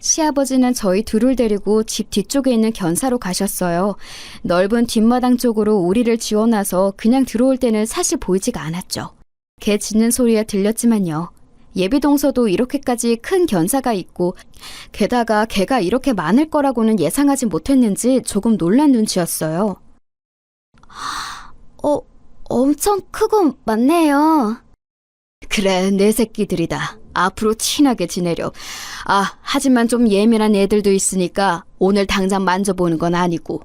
Speaker 2: 시아버지는 저희 둘을 데리고 집 뒤쪽에 있는 견사로 가셨어요. 넓은 뒷마당 쪽으로 우리를 지어놔서 그냥 들어올 때는 사실 보이지가 않았죠. 개 짖는 소리가 들렸지만요. 예비동서도 이렇게까지 큰 견사가 있고 게다가 개가 이렇게 많을 거라고는 예상하지 못했는지 조금 놀란 눈치였어요. 엄청 크고 많네요. 그래, 내 새끼들이다. 앞으로 친하게 지내려. 하지만 좀 예민한 애들도 있으니까 오늘 당장 만져보는 건 아니고.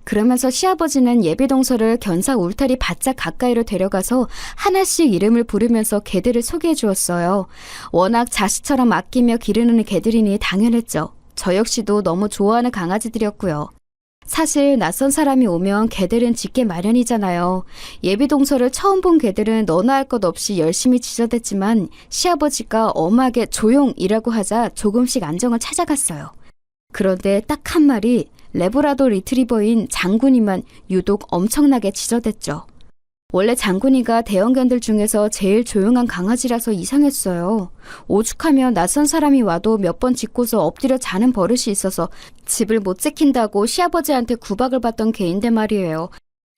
Speaker 2: 그러면서 시아버지는 예비동서를 견사 울타리 바짝 가까이로 데려가서 하나씩 이름을 부르면서 개들을 소개해 주었어요. 워낙 자식처럼 아끼며 기르는 개들이니 당연했죠. 저 역시도 너무 좋아하는 강아지들이었고요. 사실 낯선 사람이 오면 개들은 짖게 마련이잖아요. 예비동서를 처음 본 개들은 너나 할 것 없이 열심히 짖어댔지만 시아버지가 엄하게 조용이라고 하자 조금씩 안정을 찾아갔어요. 그런데 딱 한 마리 레브라도 리트리버인 장군이만 유독 엄청나게 짖어댔죠. 원래 장군이가 대형견들 중에서 제일 조용한 강아지라서 이상했어요. 오죽하면 낯선 사람이 와도 몇 번 짖고서 엎드려 자는 버릇이 있어서 집을 못 지킨다고 시아버지한테 구박을 받던 개인데 말이에요.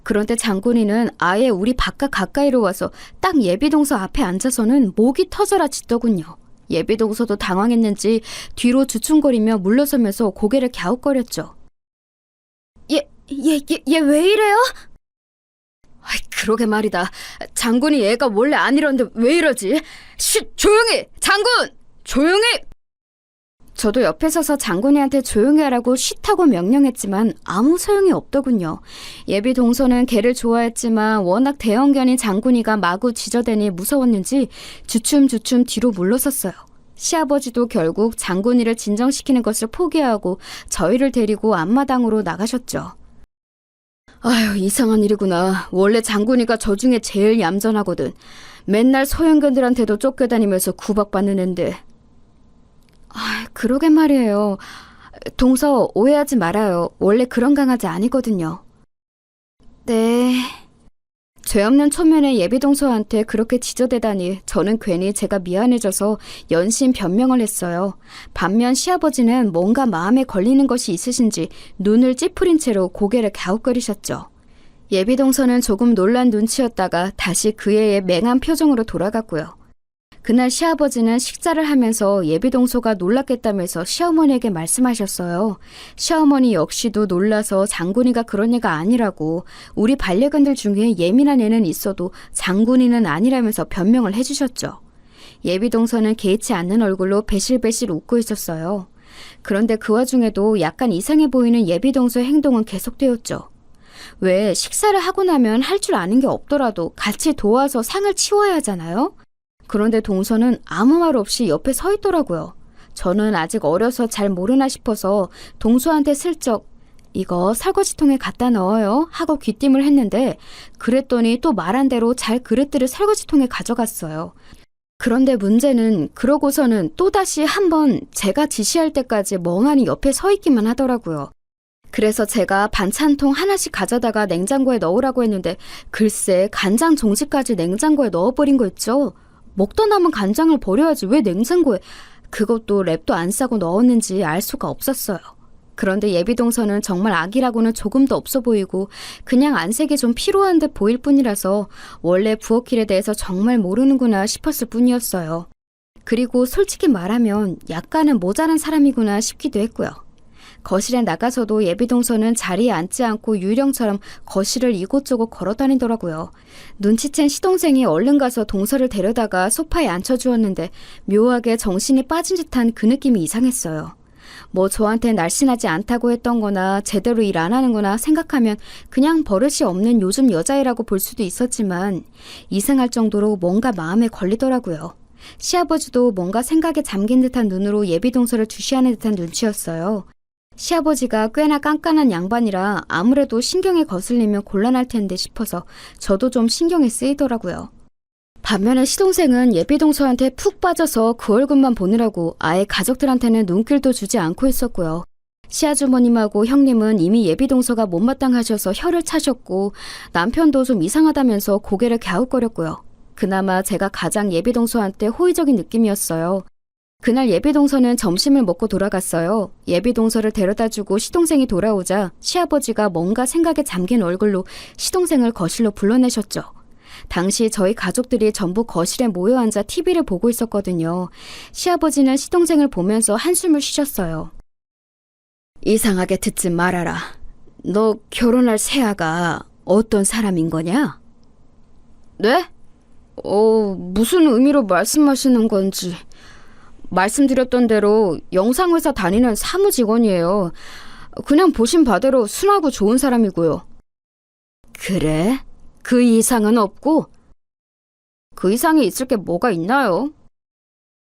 Speaker 2: 그런데 장군이는 아예 우리 바깥 가까이로 와서 딱 예비동서 앞에 앉아서는 목이 터져라 짖더군요. 예비동서도 당황했는지 뒤로 주춤거리며 물러서면서 고개를 갸웃거렸죠. 얘 왜 이래요? 그러게 말이다. 장군이 얘가 원래 안 이러는데 왜 이러지? 조용히! 장군! 조용히! 저도 옆에 서서 장군이한테 조용히 하라고 쉿하고 명령했지만 아무 소용이 없더군요. 예비 동서는 개를 좋아했지만 워낙 대형견인 장군이가 마구 짖어대니 무서웠는지 주춤주춤 뒤로 물러섰어요. 시아버지도 결국 장군이를 진정시키는 것을 포기하고 저희를 데리고 앞마당으로 나가셨죠. 아휴, 이상한 일이구나. 원래 장군이가 저 중에 제일 얌전하거든. 맨날 소형견들한테도 쫓겨다니면서 구박받는 앤데. 그러게 말이에요. 동서 오해하지 말아요. 원래 그런 강아지 아니거든요. 네. 죄 없는 초면에 예비동서한테 그렇게 짖어대다니 저는 괜히 제가 미안해져서 연신 변명을 했어요. 반면 시아버지는 뭔가 마음에 걸리는 것이 있으신지 눈을 찌푸린 채로 고개를 갸웃거리셨죠. 예비동서는 조금 놀란 눈치였다가 다시 그의 맹한 표정으로 돌아갔고요. 그날 시아버지는 식사를 하면서 예비동서가 놀랐겠다면서 시어머니에게 말씀하셨어요. 시어머니 역시도 놀라서 장군이가 그런 애가 아니라고, 우리 반려견들 중에 예민한 애는 있어도 장군이는 아니라면서 변명을 해주셨죠. 예비동서는 개의치 않는 얼굴로 배실배실 웃고 있었어요. 그런데 그 와중에도 약간 이상해 보이는 예비동서의 행동은 계속되었죠. 왜 식사를 하고 나면 할 줄 아는 게 없더라도 같이 도와서 상을 치워야 하잖아요? 그런데 동서는 아무 말 없이 옆에 서 있더라고요. 저는 아직 어려서 잘 모르나 싶어서 동서한테 슬쩍 이거 설거지통에 갖다 넣어요 하고 귀띔을 했는데 그랬더니 또 말한 대로 잘 그릇들을 설거지통에 가져갔어요. 그런데 문제는 그러고서는 또다시 한번 제가 지시할 때까지 멍하니 옆에 서 있기만 하더라고요. 그래서 제가 반찬통 하나씩 가져다가 냉장고에 넣으라고 했는데 글쎄 간장 종지까지 냉장고에 넣어버린 거 있죠. 먹다 남은 간장을 버려야지 왜 냉장고에. 그것도 랩도 안 싸고 넣었는지 알 수가 없었어요. 그런데 예비동서는 정말 아기라고는 조금도 없어 보이고 그냥 안색이 좀 피로한 듯 보일 뿐이라서 원래 부엌일에 대해서 정말 모르는구나 싶었을 뿐이었어요. 그리고 솔직히 말하면 약간은 모자란 사람이구나 싶기도 했고요. 거실에 나가서도 예비동서는 자리에 앉지 않고 유령처럼 거실을 이곳저곳 걸어다니더라고요. 눈치챈 시동생이 얼른 가서 동서를 데려다가 소파에 앉혀주었는데 묘하게 정신이 빠진 듯한 그 느낌이 이상했어요. 뭐 저한테 날씬하지 않다고 했던 거나 제대로 일 안 하는 거나 생각하면 그냥 버릇이 없는 요즘 여자애라고 볼 수도 있었지만 이상할 정도로 뭔가 마음에 걸리더라고요. 시아버지도 뭔가 생각에 잠긴 듯한 눈으로 예비동서를 주시하는 듯한 눈치였어요. 시아버지가 꽤나 깐깐한 양반이라 아무래도 신경에 거슬리면 곤란할 텐데 싶어서 저도 좀 신경이 쓰이더라고요. 반면에 시동생은 예비동서한테 푹 빠져서 그 얼굴만 보느라고 아예 가족들한테는 눈길도 주지 않고 있었고요. 시아주머님하고 형님은 이미 예비동서가 못마땅하셔서 혀를 차셨고 남편도 좀 이상하다면서 고개를 갸웃거렸고요. 그나마 제가 가장 예비동서한테 호의적인 느낌이었어요. 그날 예비동서는 점심을 먹고 돌아갔어요. 예비동서를 데려다주고 시동생이 돌아오자 시아버지가 뭔가 생각에 잠긴 얼굴로 시동생을 거실로 불러내셨죠. 당시 저희 가족들이 전부 거실에 모여 앉아 TV를 보고 있었거든요. 시아버지는 시동생을 보면서 한숨을 쉬셨어요. 이상하게 듣지 말아라. 너 결혼할 새아가 어떤 사람인 거냐? 네? 무슨 의미로 말씀하시는 건지. 말씀드렸던 대로 영상회사 다니는 사무직원이에요. 그냥 보신 바대로 순하고 좋은 사람이고요. 그래? 그 이상은 없고? 그 이상이 있을 게 뭐가 있나요?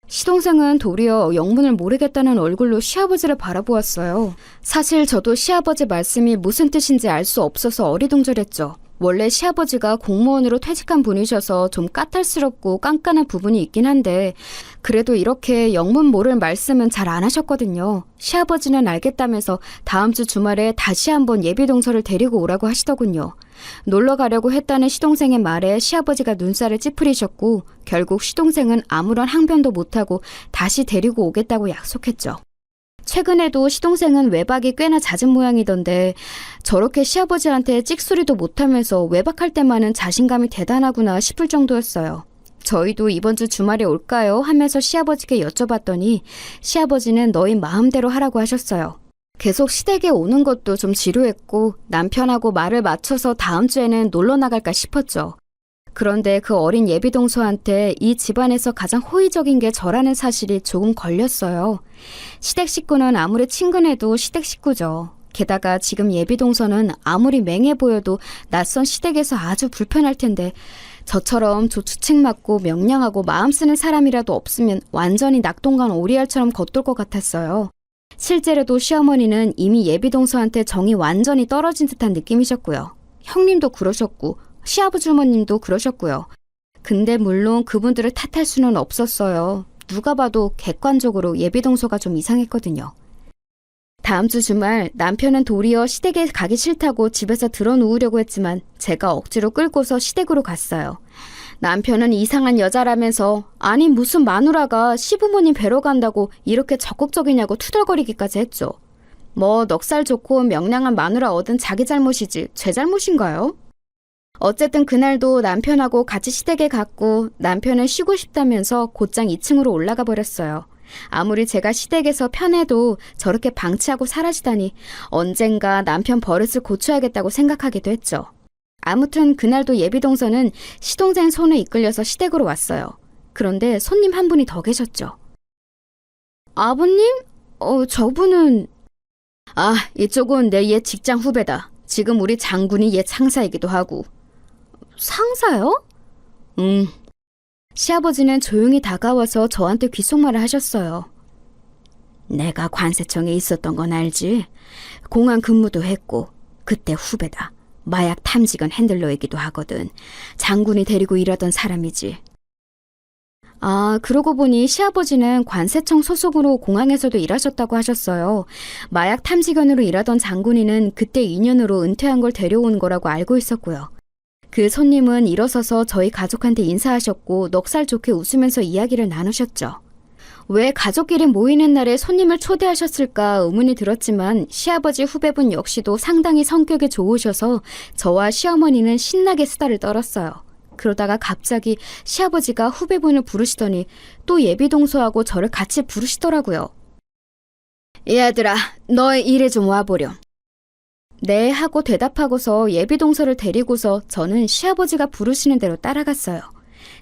Speaker 2: 시동생은 도리어 영문을 모르겠다는 얼굴로 시아버지를 바라보았어요. 사실 저도 시아버지 말씀이 무슨 뜻인지 알 수 없어서 어리둥절했죠. 원래 시아버지가 공무원으로 퇴직한 분이셔서 좀 까탈스럽고 깐깐한 부분이 있긴 한데 그래도 이렇게 영문 모를 말씀은 잘 안 하셨거든요. 시아버지는 알겠다면서 다음 주 주말에 다시 한번 예비동서를 데리고 오라고 하시더군요. 놀러 가려고 했다는 시동생의 말에 시아버지가 눈살을 찌푸리셨고 결국 시동생은 아무런 항변도 못하고 다시 데리고 오겠다고 약속했죠. 최근에도 시동생은 외박이 꽤나 잦은 모양이던데 저렇게 시아버지한테 찍소리도 못하면서 외박할 때만은 자신감이 대단하구나 싶을 정도였어요. 저희도 이번 주 주말에 올까요? 하면서 시아버지께 여쭤봤더니 시아버지는 너희 마음대로 하라고 하셨어요. 계속 시댁에 오는 것도 좀 지루했고 남편하고 말을 맞춰서 다음 주에는 놀러 나갈까 싶었죠. 그런데 그 어린 예비동서한테 이 집안에서 가장 호의적인 게 저라는 사실이 조금 걸렸어요. 시댁 식구는 아무리 친근해도 시댁 식구죠. 게다가 지금 예비동서는 아무리 맹해 보여도 낯선 시댁에서 아주 불편할 텐데 저처럼 조추책 맞고 명량하고 마음 쓰는 사람이라도 없으면 완전히 낙동강 오리알처럼 겉돌 것 같았어요. 실제로도 시어머니는 이미 예비동서한테 정이 완전히 떨어진 듯한 느낌이셨고요. 형님도 그러셨고 시아버주머님도 그러셨고요. 근데 물론 그분들을 탓할 수는 없었어요. 누가 봐도 객관적으로 예비동서가 좀 이상했거든요. 다음 주 주말 남편은 도리어 시댁에 가기 싫다고 집에서 드러누우려고 했지만 제가 억지로 끌고서 시댁으로 갔어요. 남편은 이상한 여자라면서 아니 무슨 마누라가 시부모님 뵈러 간다고 이렇게 적극적이냐고 투덜거리기까지 했죠. 뭐 넉살 좋고 명랑한 마누라 얻은 자기 잘못이지 제 잘못인가요? 어쨌든 그날도 남편하고 같이 시댁에 갔고 남편은 쉬고 싶다면서 곧장 2층으로 올라가 버렸어요. 아무리 제가 시댁에서 편해도 저렇게 방치하고 사라지다니 언젠가 남편 버릇을 고쳐야겠다고 생각하기도 했죠. 아무튼 그날도 예비동서는 시동생 손에 이끌려서 시댁으로 왔어요. 그런데 손님 한 분이 더 계셨죠. 아버님? 저분은... 이쪽은 내 옛 직장 후배다. 지금 우리 장군이 옛 상사이기도 하고. 상사요? 시아버지는 조용히 다가와서 저한테 귓속말을 하셨어요. 내가 관세청에 있었던 건 알지? 공안 근무도 했고 그때 후배다. 마약 탐지견 핸들러이기도 하거든. 장군이 데리고 일하던 사람이지. 그러고 보니 시아버지는 관세청 소속으로 공항에서도 일하셨다고 하셨어요. 마약 탐지견으로 일하던 장군이는 그때 인연으로 은퇴한 걸 데려온 거라고 알고 있었고요. 그 손님은 일어서서 저희 가족한테 인사하셨고 넉살 좋게 웃으면서 이야기를 나누셨죠. 왜 가족끼리 모이는 날에 손님을 초대하셨을까 의문이 들었지만 시아버지 후배분 역시도 상당히 성격이 좋으셔서 저와 시어머니는 신나게 수다를 떨었어요. 그러다가 갑자기 시아버지가 후배분을 부르시더니 또 예비동서하고 저를 같이 부르시더라고요. 얘들아, 너의 일에 좀 와보렴. 네 하고 대답하고서 예비동서를 데리고서 저는 시아버지가 부르시는 대로 따라갔어요.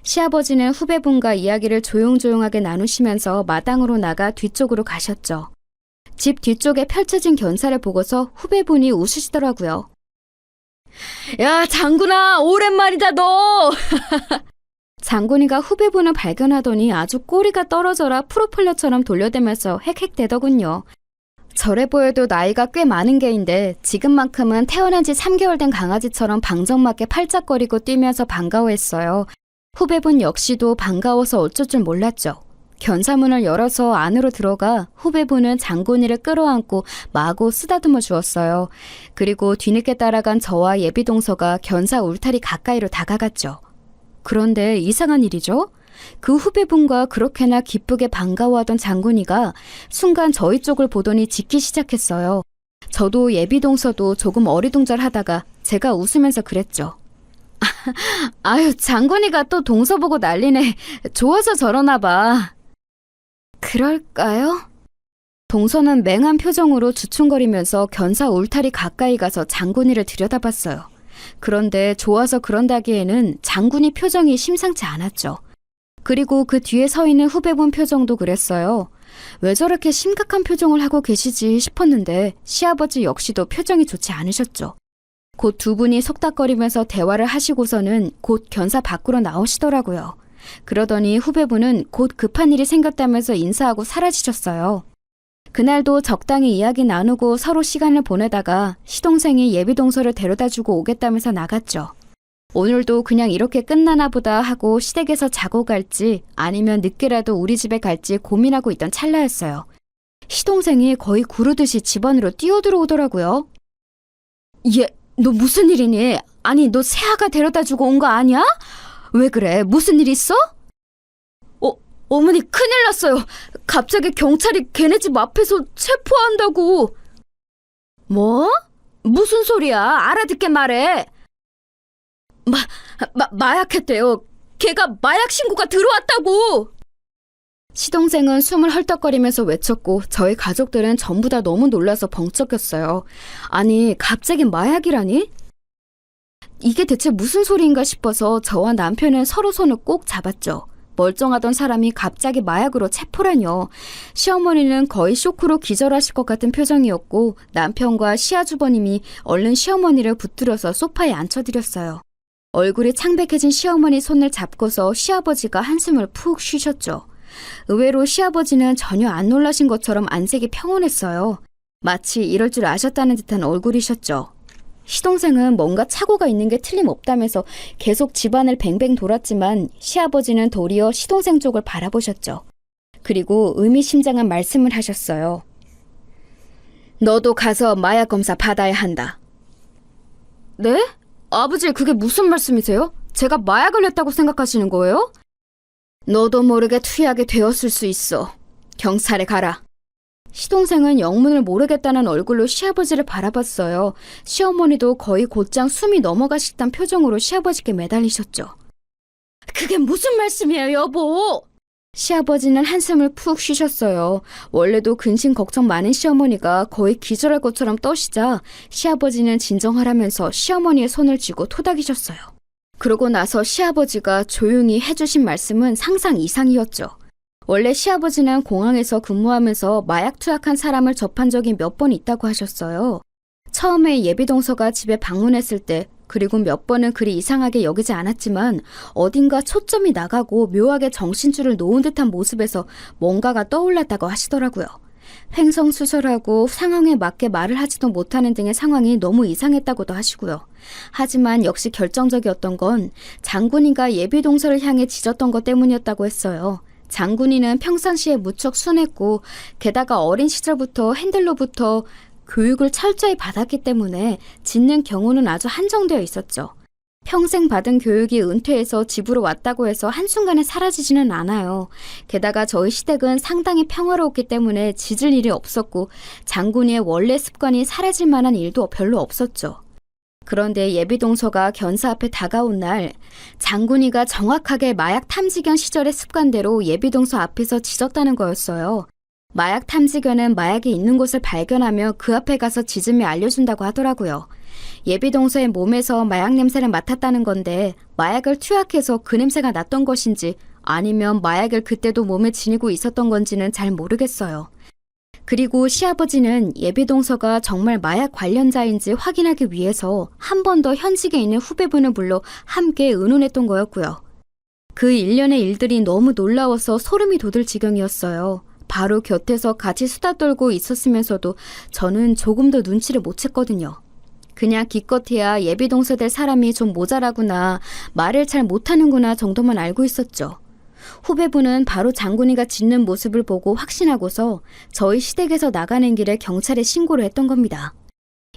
Speaker 2: 시아버지는 후배분과 이야기를 조용조용하게 나누시면서 마당으로 나가 뒤쪽으로 가셨죠. 집 뒤쪽에 펼쳐진 견사를 보고서 후배분이 웃으시더라고요. 야, 장군아, 오랜만이다 너. 장군이가 후배분을 발견하더니 아주 꼬리가 떨어져라 프로펠러처럼 돌려대면서 헥헥대더군요. 저래 보여도 나이가 꽤 많은 개인데 지금만큼은 태어난 지 3개월 된 강아지처럼 방정맞게 팔짝거리고 뛰면서 반가워했어요. 후배분 역시도 반가워서 어쩔 줄 몰랐죠. 견사문을 열어서 안으로 들어가 후배분은 장군이를 끌어안고 마구 쓰다듬어 주었어요. 그리고 뒤늦게 따라간 저와 예비동서가 견사 울타리 가까이로 다가갔죠. 그런데 이상한 일이죠. 그 후배분과 그렇게나 기쁘게 반가워하던 장군이가 순간 저희 쪽을 보더니 짖기 시작했어요. 저도 예비동서도 조금 어리둥절하다가 제가 웃으면서 그랬죠. 아유, 장군이가 또 동서 보고 난리네. 좋아서 저러나 봐. 그럴까요? 동서는 맹한 표정으로 주춤거리면서 견사 울타리 가까이 가서 장군이를 들여다봤어요. 그런데 좋아서 그런다기에는 장군이 표정이 심상치 않았죠. 그리고 그 뒤에 서 있는 후배분 표정도 그랬어요. 왜 저렇게 심각한 표정을 하고 계시지 싶었는데 시아버지 역시도 표정이 좋지 않으셨죠. 곧 두 분이 속닥거리면서 대화를 하시고서는 곧 견사 밖으로 나오시더라고요. 그러더니 후배분은 곧 급한 일이 생겼다면서 인사하고 사라지셨어요. 그날도 적당히 이야기 나누고 서로 시간을 보내다가 시동생이 예비동서를 데려다주고 오겠다면서 나갔죠. 오늘도 그냥 이렇게 끝나나 보다 하고 시댁에서 자고 갈지 아니면 늦게라도 우리 집에 갈지 고민하고 있던 찰나였어요. 시동생이 거의 구르듯이 집 안으로 뛰어들어오더라고요. 얘, 너 무슨 일이니? 아니, 너 새아가 데려다주고 온 거 아니야? 왜 그래? 무슨 일 있어? 어머니 큰일 났어요. 갑자기 경찰이 걔네 집 앞에서 체포한다고. 뭐? 무슨 소리야? 알아듣게 말해. 마약했대요. 걔가 마약 신고가 들어왔다고. 시동생은 숨을 헐떡거리면서 외쳤고 저희 가족들은 전부 다 너무 놀라서 벙쩍였어요. 아니, 갑자기 마약이라니? 이게 대체 무슨 소리인가 싶어서 저와 남편은 서로 손을 꼭 잡았죠. 멀쩡하던 사람이 갑자기 마약으로 체포라뇨. 시어머니는 거의 쇼크로 기절하실 것 같은 표정이었고 남편과 시아주버님이 얼른 시어머니를 붙들어서 소파에 앉혀드렸어요. 얼굴이 창백해진 시어머니 손을 잡고서 시아버지가 한숨을 푹 쉬셨죠. 의외로 시아버지는 전혀 안 놀라신 것처럼 안색이 평온했어요. 마치 이럴 줄 아셨다는 듯한 얼굴이셨죠. 시동생은 뭔가 착오가 있는 게 틀림없다면서 계속 집안을 뱅뱅 돌았지만 시아버지는 도리어 시동생 쪽을 바라보셨죠. 그리고 의미심장한 말씀을 하셨어요. 너도 가서 마약 검사 받아야 한다. 네? 아버지, 그게 무슨 말씀이세요? 제가 마약을 했다고 생각하시는 거예요? 너도 모르게 투약이 되었을 수 있어. 경찰에 가라. 시동생은 영문을 모르겠다는 얼굴로 시아버지를 바라봤어요. 시어머니도 거의 곧장 숨이 넘어가실 듯한 표정으로 시아버지께 매달리셨죠. 그게 무슨 말씀이에요, 여보? 시아버지는 한숨을 푹 쉬셨어요. 원래도 근심 걱정 많은 시어머니가 거의 기절할 것처럼 떠시자 시아버지는 진정하라면서 시어머니의 손을 쥐고 토닥이셨어요. 그러고 나서 시아버지가 조용히 해주신 말씀은 상상 이상이었죠. 원래 시아버지는 공항에서 근무하면서 마약 투약한 사람을 접한 적이 몇 번 있다고 하셨어요. 처음에 예비동서가 집에 방문했을 때 그리고 몇 번은 그리 이상하게 여기지 않았지만 어딘가 초점이 나가고 묘하게 정신줄을 놓은 듯한 모습에서 뭔가가 떠올랐다고 하시더라고요. 횡성수설하고 상황에 맞게 말을 하지도 못하는 등의 상황이 너무 이상했다고도 하시고요. 하지만 역시 결정적이었던 건 장군이가 예비동서를 향해 짖었던 것 때문이었다고 했어요. 장군이는 평상시에 무척 순했고 게다가 어린 시절부터 핸들로부터 교육을 철저히 받았기 때문에 짖는 경우는 아주 한정되어 있었죠. 평생 받은 교육이 은퇴해서 집으로 왔다고 해서 한순간에 사라지지는 않아요. 게다가 저희 시댁은 상당히 평화로웠기 때문에 짖을 일이 없었고 장군이의 원래 습관이 사라질 만한 일도 별로 없었죠. 그런데 예비동서가 견사 앞에 다가온 날 장군이가 정확하게 마약 탐지견 시절의 습관대로 예비동서 앞에서 짖었다는 거였어요. 마약 탐지견은 마약이 있는 곳을 발견하며 그 앞에 가서 짖으며 알려준다고 하더라고요. 예비동서의 몸에서 마약 냄새를 맡았다는 건데 마약을 투약해서 그 냄새가 났던 것인지 아니면 마약을 그때도 몸에 지니고 있었던 건지는 잘 모르겠어요. 그리고 시아버지는 예비동서가 정말 마약 관련자인지 확인하기 위해서 한 번 더 현직에 있는 후배분을 불러 함께 의논했던 거였고요. 그 일련의 일들이 너무 놀라워서 소름이 돋을 지경이었어요. 바로 곁에서 같이 수다 떨고 있었으면서도 저는 조금도 눈치를 못 챘거든요. 그냥 기껏해야 예비동서 될 사람이 좀 모자라구나, 말을 잘 못하는구나 정도만 알고 있었죠. 후배분은 바로 장군이가 짖는 모습을 보고 확신하고서 저희 시댁에서 나가는 길에 경찰에 신고를 했던 겁니다.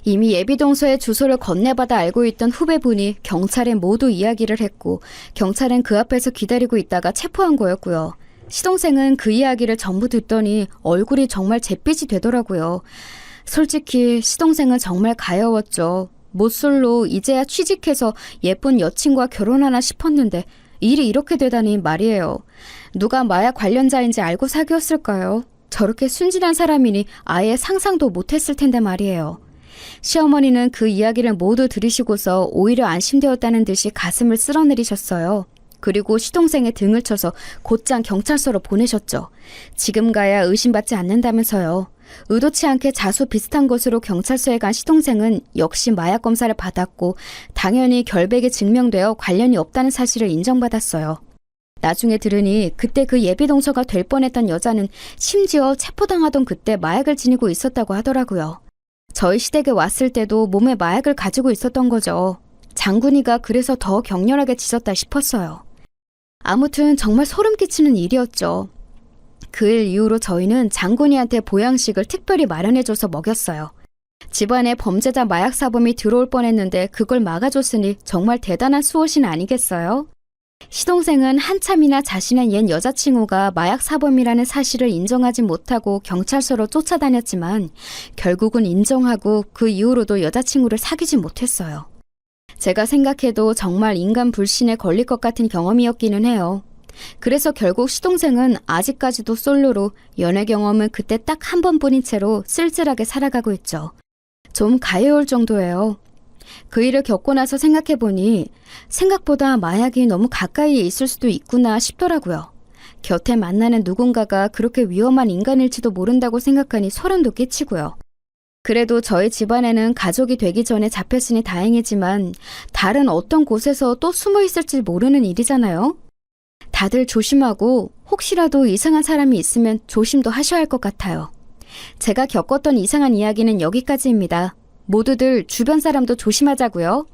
Speaker 2: 이미 예비동서의 주소를 건네받아 알고 있던 후배분이 경찰에 모두 이야기를 했고 경찰은 그 앞에서 기다리고 있다가 체포한 거였고요. 시동생은 그 이야기를 전부 듣더니 얼굴이 정말 잿빛이 되더라고요. 솔직히 시동생은 정말 가여웠죠. 모쏠로 이제야 취직해서 예쁜 여친과 결혼하나 싶었는데 일이 이렇게 되다니 말이에요. 누가 마약 관련자인지 알고 사귀었을까요? 저렇게 순진한 사람이니 아예 상상도 못했을 텐데 말이에요. 시어머니는 그 이야기를 모두 들으시고서 오히려 안심되었다는 듯이 가슴을 쓸어내리셨어요. 그리고 시동생의 등을 쳐서 곧장 경찰서로 보내셨죠. 지금 가야 의심받지 않는다면서요. 의도치 않게 자수 비슷한 곳으로 경찰서에 간 시동생은 역시 마약 검사를 받았고 당연히 결백이 증명되어 관련이 없다는 사실을 인정받았어요. 나중에 들으니 그때 그 예비동서가 될 뻔했던 여자는 심지어 체포당하던 그때 마약을 지니고 있었다고 하더라고요. 저희 시댁에 왔을 때도 몸에 마약을 가지고 있었던 거죠. 장군이가 그래서 더 격렬하게 짖었다 싶었어요. 아무튼 정말 소름 끼치는 일이었죠. 그 일 이후로 저희는 장군이한테 보양식을 특별히 마련해줘서 먹였어요. 집안에 범죄자 마약 사범이 들어올 뻔했는데 그걸 막아줬으니 정말 대단한 수호신 아니겠어요? 시동생은 한참이나 자신의 옛 여자친구가 마약 사범이라는 사실을 인정하지 못하고 경찰서로 쫓아다녔지만 결국은 인정하고 그 이후로도 여자친구를 사귀지 못했어요. 제가 생각해도 정말 인간 불신에 걸릴 것 같은 경험이었기는 해요. 그래서 결국 시동생은 아직까지도 솔로로 연애 경험은 그때 딱 한 번뿐인 채로 쓸쓸하게 살아가고 있죠. 좀 가여울 정도예요. 그 일을 겪고 나서 생각해보니 생각보다 마약이 너무 가까이에 있을 수도 있구나 싶더라고요. 곁에 만나는 누군가가 그렇게 위험한 인간일지도 모른다고 생각하니 소름도 끼치고요. 그래도 저희 집안에는 가족이 되기 전에 잡혔으니 다행이지만 다른 어떤 곳에서 또 숨어 있을지 모르는 일이잖아요. 다들 조심하고 혹시라도 이상한 사람이 있으면 조심도 하셔야 할 것 같아요. 제가 겪었던 이상한 이야기는 여기까지입니다. 모두들 주변 사람도 조심하자고요.